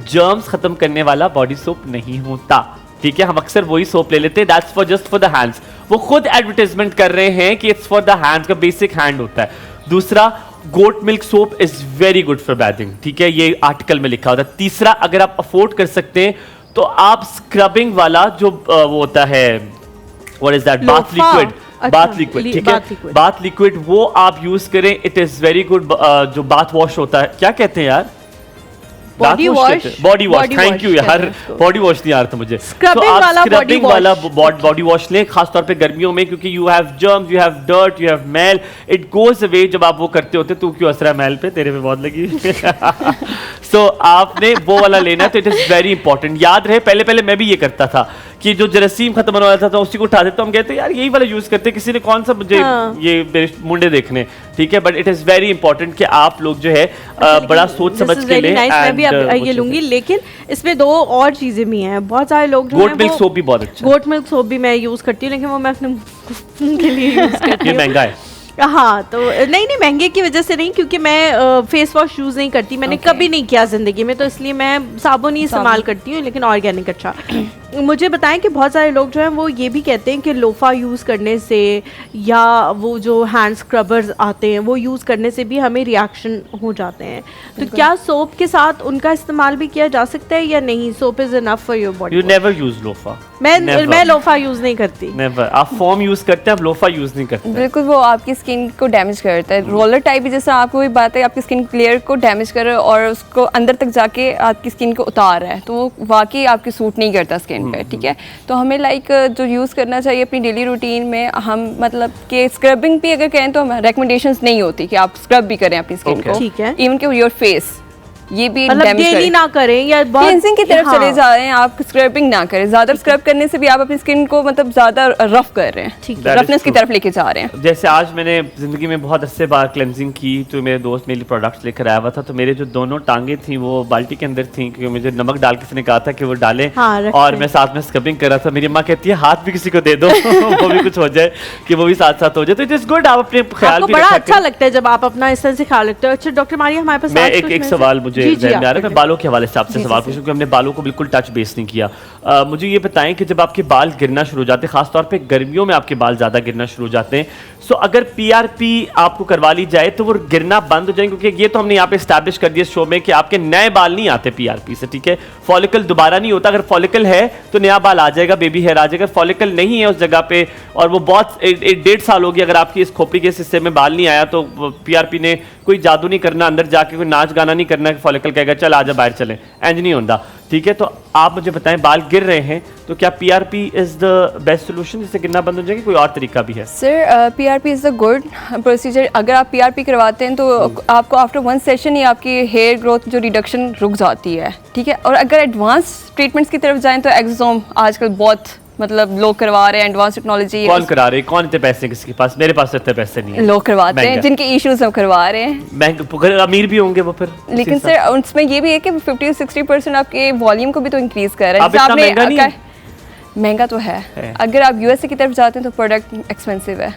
जर्म्स खत्म करने वाला बॉडी सोप नहीं होता, ठीक है। हम अक्सर वही सोप ले लेते हैं, that's for just for the hands. वो खुद एडवर्टाइजमेंट कर रहे हैं कि इट्स फॉर द हैंड्स, का बेसिक हैंड होता है। दूसरा, goat milk soap is very good for bathing, ठीक है, ये आर्टिकल में लिखा होता है। तीसरा, अगर आप अफोर्ड कर सकते हैं तो आप स्क्रबिंग वाला जो वो होता है, what is that, bath liquid, bath liquid, ठीक है, बाथ लिक्विड, वो आप यूज करें, इट इज वेरी गुड। जो बाथ वॉश होता है, क्या कहते हैं यार, body wash, body wash, thank you यार, बॉडी वॉश नहीं आ रहा था मुझे। स्क्रबिंग वाला बॉडी वॉश लें, खासतौर पे गर्मियों में, क्योंकि you have germs, you have dirt, you have मैल, इट गोज अवे जब आप वो करते होते। तू क्यों हंस रहा है मैल पे, तेरे पे बहुत लगी। सो आपने वो वाला लेना है, तो इट इज वेरी इंपॉर्टेंट। याद रहे पहले पहले मैं भी ये करता था कि जो जरासीम खत्म होने वाला था तो उसी को उठा देता, हम कहते यार यही वाला यूज करते, किसी ने कौन सा मुझे ये मेरे मुंडे देखने, ठीक है। But it is very important कि आप लोग जो है बड़ा सोच समझ के लें। मैं भी ये लूंगी, लेकिन इसमें दो और चीजें भी हैं। बहुत सारे लोग जो गोट मिल्क सोप भी बहुत अच्छा है, गोट मिल्क सोप भी मैं यूज करती हूँ, लेकिन वो मैं अपने मुंह के लिए यूज करती हूँ। महंगा है, हाँ, तो नहीं महंगे की वजह से नहीं, क्योंकि मैं फेस वॉश यूज नहीं करती, मैंने कभी नहीं किया जिंदगी में, तो इसलिए मैं साबुन ही इस्तेमाल करती हूँ, लेकिन ऑर्गेनिक अच्छा। मुझे बताएं कि बहुत सारे लोग जो हैं वो ये भी कहते हैं कि लोफा यूज़ करने से या वो जो हैंड स्क्रबर्स आते हैं वो यूज़ करने से भी हमें रिएक्शन हो जाते हैं, तो क्या सोप के साथ उनका इस्तेमाल भी किया जा सकता है या नहीं? Soap is enough for your body. You never use loofah. मैं लोफा यूज नहीं करती। नेवर। आप फोम यूज करते हैं, आप लोफा यूज नहीं करते। बिल्कुल, वो आपकी स्किन को डैमेज करता है। रोलर टाइप भी जैसा आपको भी बात है, आपकी स्किन लेयर को डैमेज कर रहा है और उसको अंदर तक जाके आपकी स्किन को उतार रहा है, तो वो वाकई आपकी सूट नहीं करता स्किन पे, ठीक है। तो हमें जो यूज़ करना चाहिए अपनी डेली रूटीन में, हम मतलब कि स्क्रबिंग भी अगर कहें तो हम रिकमेंडेशंस नहीं होती कि आप स्क्रब भी करें अपनी स्किन को, ठीक है। इवन कि योर फेस ये भी डेली ना करें या क्लींजिंग की तरफ चले जा रहे हैं, आप स्क्रबिंग ना करें। ज्यादा स्क्रब करने से भी आप अपनी स्किन को मतलब ज्यादा रफ कर रहे हैं, रफनेस की तरफ लेके जा रहे हैं। जैसे आज मैंने जिंदगी में बहुत अच्छे बार क्लेंजिंग की, तो मेरे दोस्त मेरे लिए प्रोडक्ट्स लेकर आया हुआ था, तो मेरे जो दोनों टांगे थी वो बाल्टी के अंदर थी, क्योंकि मुझे नमक डाल किसी ने कहा था कि वो डालें, और मैं साथ में स्क्रबिंग कर रहा था। मेरी माँ कहती है हाथ भी किसी को दे दो वो भी कुछ हो जाए, कि वो भी साथ साथ हो जाए, तो इट इज गुड। आप अपने ख्याल भी बड़ा अच्छा लगता है जब आप अपना इस तरह से ख्याल रखते हो। अच्छा डॉक्टर मारिया, हमारे पास मैं एक सवाल मुझे ध्यान में आ रहा है, बालों के हवाले से आपसे सवाल पूछूं, क्योंकि हमने बालों को बिल्कुल टच बेस नहीं किया। मुझे ये बताएं कि जब आपके बाल गिरना शुरू हो जाते हैं, खासतौर पे गर्मियों में आपके बाल ज़्यादा गिरना शुरू हो जाते हैं, सो अगर पीआरपी आपको करवा ली जाए तो वो गिरना बंद हो जाएंगे? क्योंकि ये तो हमने यहाँ पे एस्टैब्लिश कर दिया शो में कि आपके नए बाल नहीं आते पीआरपी से, ठीक है। फॉलिकल दोबारा नहीं होता, अगर फॉलिकल है तो नया बाल आ जाएगा, बेबी हेयर आ जाएगा। फॉलिकल नहीं है उस जगह पे और वो बहुत 1.5 साल हो गया, अगर आपकी इस खोपड़ी के हिस्से में बाल नहीं आया तो पीआरपी ने कोई जादू नहीं करना, अंदर जाके कोई नाच गाना नहीं करना कि फॉलिकल कहेगा चल आजा बाहर चले, इंज नहीं होता, ठीक है। तो आप मुझे बताएं, बाल गिर रहे हैं तो क्या PRP is the best solution, जिससे गिरना बंद हो जाएगा? कोई और तरीका भी है? Sir, PRP is the good procedure. अगर आप पीआरपी करवाते हैं तो आपको आफ्टर 1 सेशन ही आपकी हेयर ग्रोथ जो रिडक्शन रुक जाती है, ठीक है। और अगर एडवांस ट्रीटमेंट्स की तरफ जाएं तो एक्सोम आजकल बहुत मतलब लोग करवा रहे हैं, एडवांस टेक्नोलॉजी। कौन करा रहे हैं? कौन इतने पैसे किसके पास? मेरे पास इतने पैसे नहीं है। लोग करवाते हैं जिनके इश्यूज हम करवा रहे हैं, महंगे अमीर भी होंगे वो फिर। लेकिन सर उसमें ये भी है कि 50 से 60% आपके वॉल्यूम को भी तो इंक्रीज कर रहा है। महंगा तो है। अगर आप यूएसए की तरफ जाते हैं तो प्रोडक्ट एक्सपेंसिव है।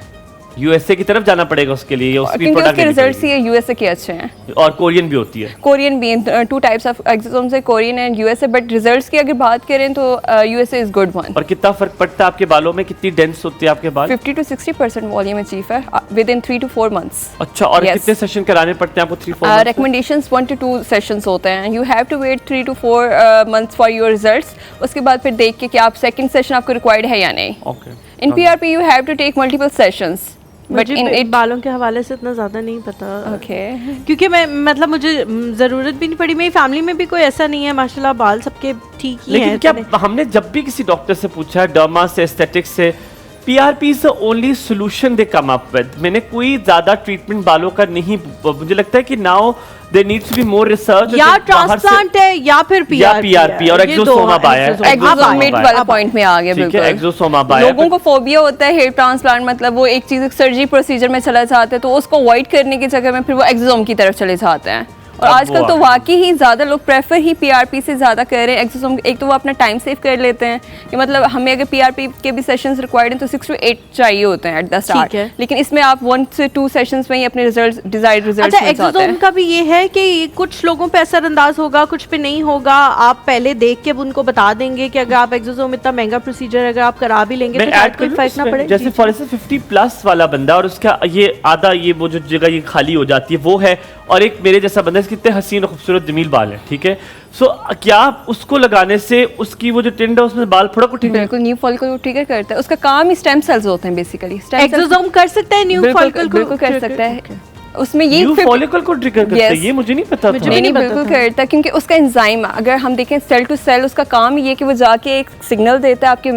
यूएसए की तरफ जाना पड़ेगा उसके लिए, क्योंकि उसके रिजल्ट्स ये यूएसए के अच्छे हैं। और कोरियन भी होती है? कोरियन भी, 2 टाइप्स ऑफ एक्सोसोम्स है, Korean and USA. But results की अगर बात करें तो यूएसए इज गुड वन। और कितना फर्क पड़ता है आपके बालों में? कितनी डेंस होती है आपके बाल? 50 to 60% वॉल्यूम अचीव है विद इन 3 to 4 months। अच्छा, और कितने सेशन कराने पड़ते हैं आपको? 3-4 रिकमेंडेशंस 1 to 2 सेशंस होते हैं। You have to wait 3 to 4 months for your results. उसके बाद फिर देख के कि आप सेकंड सेशन आपको रिक्वायर्ड है या नहीं। Okay. In PRP you have to take multiple sessions. But इन बालों के हवाले से इतना ज़्यादा नहीं पता। ओके। क्योंकि मैं मतलब मुझे ज़रूरत भी नहीं पड़ी, मेरी फैमिली में भी कोई ऐसा नहीं है, माशाल्लाह बाल सबके ठीक ही हैं। लेकिन क्या हमने जब भी किसी डॉक्टर से पूछा, डर्मा से, एस्थेटिक्स से, PRP is the only solution they come up with. मैंने कोई ज़्यादा ट्रीटमेंट बालों का नहीं, मुझे लगता है कि now there needs to be more research, या ट्रांसप्लांट है या फिर पीआरपी और एक्सोसोम आया है, एक्सोसोम मिड वाला पॉइंट में आ गया। बिल्कुल एक्सोसोम आया। लोगों को फोबिया होता है हेयर ट्रांसप्लांट, मतलब वो एक चीज सर्जरी प्रोसीजर में चला जाता है तो उसको अवॉइड करने की जगह में फिर वो एक्सोसोम की तरफ चले जाते हैं। और आजकल तो वाकई ही ज़्यादा लोग प्रेफर ही पीआरपी से ज़्यादा कर रहे हैं एक्सोसोम। एक तो वो अपना टाइम सेव कर लेते हैं कि मतलब हमें अगर पीआरपी के भी सेशंस रिक्वायर्ड हैं तो 6 to 8 चाहिए होते हैं एट द स्टार्ट, लेकिन इसमें आप 1 से 2 सेशंस में ही अपने रिजल्ट डिजायर्ड रिजल्ट्स मिल जाते हैं। एक्सोसोम का भी ये है कि कुछ लोगों पे असरअंदाज होगा, कुछ पे नहीं होगा। आप पहले देख के उनको बता देंगे कि अगर आप एक्सोसोम इतना महंगा प्रोसीजर अगर आप करा भी लेंगे तो शायद कोई फर्क ना पड़े। जैसे फॉर इंस्टेंस 50+ वाला बंदा और उसका ये आधा ये वो जो जगह ये खाली हो जाती है वो है, और एक मेरे जैसा बंदा कितने हसीन और खूबसूरत जमील बाल है, ठीक है। सो क्या उसको लगाने से उसकी वो जो टिंड है उसमें बाल फड़क उठेंगे? बिल्कुल, न्यू फॉलिकल को ट्रिगर करता है, उसका काम ही स्टेम सेल्स होते हैं बेसिकली। एक्सोसोम कर सकता है न्यू फॉलिकल को? बिल्कुल कर सकता है, उसमें ये न्यू फॉलिकल को ट्रिगर करता है, ये मुझे नहीं पता था। नहीं बिल्कुल करता है, क्योंकि उसका एंजाइम अगर हम देखें सेल टू सेल उसका काम ये कि वो जाके एक सिग्नल देता है आपके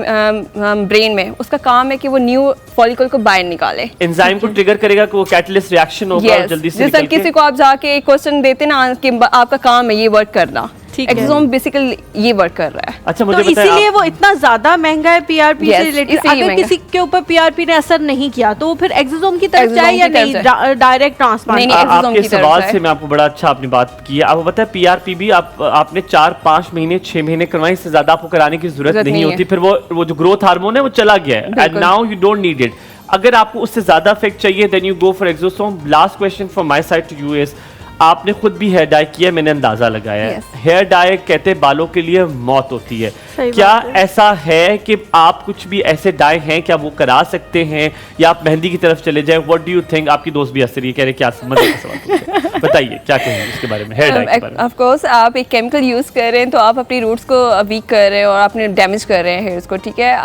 ब्रेन में, उसका काम है कि वो न्यू फॉलिकल को बाहर निकाले। एंजाइम को ट्रिगर करेगा कि वो कैटलिस्ट रिएक्शन होगा और जल्दी से जैसे किसी को आप जाके एक क्वेश्चन देते ना कि आपका काम है ये वर्क करना, एक्सोसोम बेसिकली ये वर्क कर रहा है। अच्छा, मुझे तो इसीलिए वो इतना ज्यादा महंगा है पीआरपी से रिलेटेड। अगर किसी के ऊपर पीआरपी ने असर नहीं किया तो वो फिर एक्सोसोम की तरफ जाए या नहीं, डायरेक्ट ट्रांसप्लांट? आपके सवाल से मैं आपको बड़ा अच्छा आपने बात की है। आपको पता है पीआरपी भी आपने 4-5 महीने 6 महीने करवाई, इससे ज्यादा आपको कराने की जरूरत नहीं होती। फिर वो जो ग्रोथ हार्मोन है वो चला गया है, and now you don't need it. अगर आपको उससे ज्यादा इफेक्ट चाहिए then you go for exosome. Last question from my side to you is, आपने खुद भी हेयर डाई किया, मैंने अंदाजा लगाया है। हेयर डाई कहते हैं बालों के लिए मौत होती है। क्या ऐसा है कि आप कुछ भी ऐसे डाई हैं क्या वो करा सकते हैं, या आप मेहंदी की तरफ चले जाएं? What do you think? आपकी दोस्त भी हंस रही है, कह रहे क्या समझ सवाल बताइए, क्या कहेंगे इसके बारे में, हेयर डाई के बारे में? ऑफ कोर्स आप एक केमिकल यूज कर रहे हैं तो आप अपनी रूट्स को वीक कर रहे हैं और आपने डैमेज कर रहे हैं हेयर्स को, ठीक है।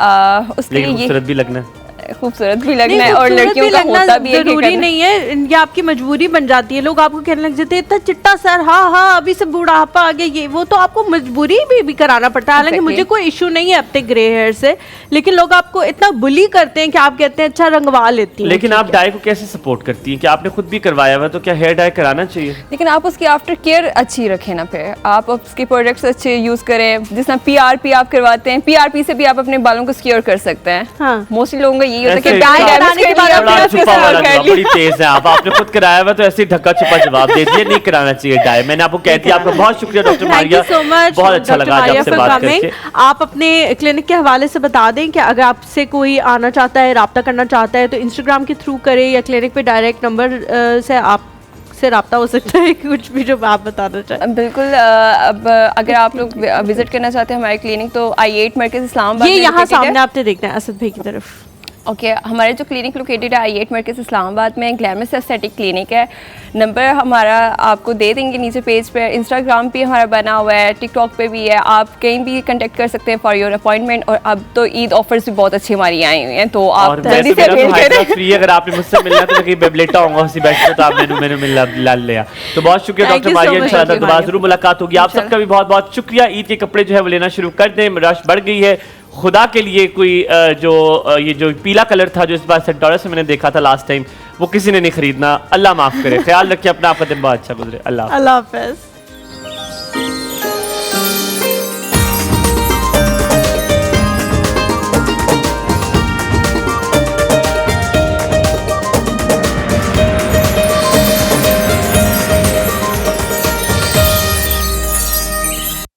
उसके लिए खूबसूरत भी लगना है, खूबसूरत भी लगना है, और लड़कियों का होता भी है, जरूरी नहीं है, ये आपकी मजबूरी बन जाती है। लोग आपको कहने लग जाते हैं इतना चिट्टा सर, हाँ अभी से बुढ़ापा आ गया, ये वो तो आपको मजबूरी भी कराना पड़ता है। हालांकि मुझे कोई इशू नहीं है अपने ग्रे हेयर से, लेकिन लोग आपको इतना बुली करते हैं कि आप कहते हैं अच्छा रंगवा लेती हैं। लेकिन आप डाई को कैसे सपोर्ट करती हैं? कि आपने खुद भी करवाया हुआ, तो क्या हेयर डाई कराना चाहिए? लेकिन आप उसकी आफ्टर केयर अच्छी रखें ना, फिर आप उसके प्रोडक्ट्स अच्छे यूज करें। जिस तरह पीआरपी आप करवाते हैं, पीआरपी से भी आप अपने बालों को सिक्योर कर सकते हैं। मोस्टली लोगों का यही होता है कि डाई के बाद बड़ी तेज है आप, आपने खुद कराया हुआ तो ऐसे ढक्का छुपा जवाब दे दिया, नहीं कराना चाहिए डाई। मैंने आपको कह दिया। आपका बहुत शुक्रिया डॉक्टर मारिया, बहुत अच्छा लगा आपसे बात करके। आप अपने क्लिनिक के हवाले से बता दें कि अगर आपसे कोई आना चाहता है, राब्ता करना चाहता है तो इंस्टाग्राम के थ्रू करे या क्लिनिक पे डायरेक्ट नंबर से आप से राब्ता हो सकता है, कुछ भी जो आप बताना चाहें? बिल्कुल। अब अगर आप लोग विजिट करना चाहते हैं हमारे क्लिनिक तो I8 मरकज़ इस्लामाबाद, ये यहाँ सामने आपने देखना है असद भाई की तरफ। ओके हमारे जो क्लिनिक लोकेटेड है I8 मरकज़ इस्लामाबाद में, ग्लैमरस एस्थेटिक क्लिनिक है। नंबर हमारा आपको दे देंगे नीचे पेज पे। इंस्टाग्राम पे हमारा बना हुआ है, टिकटॉक पे भी है, आप कहीं भी कांटेक्ट कर सकते हैं फॉर योर अपॉइंटमेंट। और अब तो ईद ऑफर्स भी बहुत अच्छी हमारी आई हुई हैं, तो आप जल्दी से अवेल करें। फ्री अगर आपने मुझसे मिलना तो मैं कहीं बेबलेटा होऊंगा उसी बैठ पे, तो आप मैंने मिल लिया। तो बहुत शुक्रिया डॉक्टर मारिया, इंशाल्लाह दोबारा जरूर मुलाकात होगी। आप सबका भी बहुत बहुत शुक्रिया। ईद के कपड़े जो है वो लेना शुरू कर दें, रश बढ़ गई है। खुदा के लिए कोई ये जो पीला कलर था जो इस बार $7 में मैंने देखा था लास्ट टाइम, वो किसी ने नहीं खरीदना। अल्लाह माफ करे। ख्याल रखिए अपना, आपका दिन बहुत अच्छा गुजरे। अल्लाह हाफ़िज़।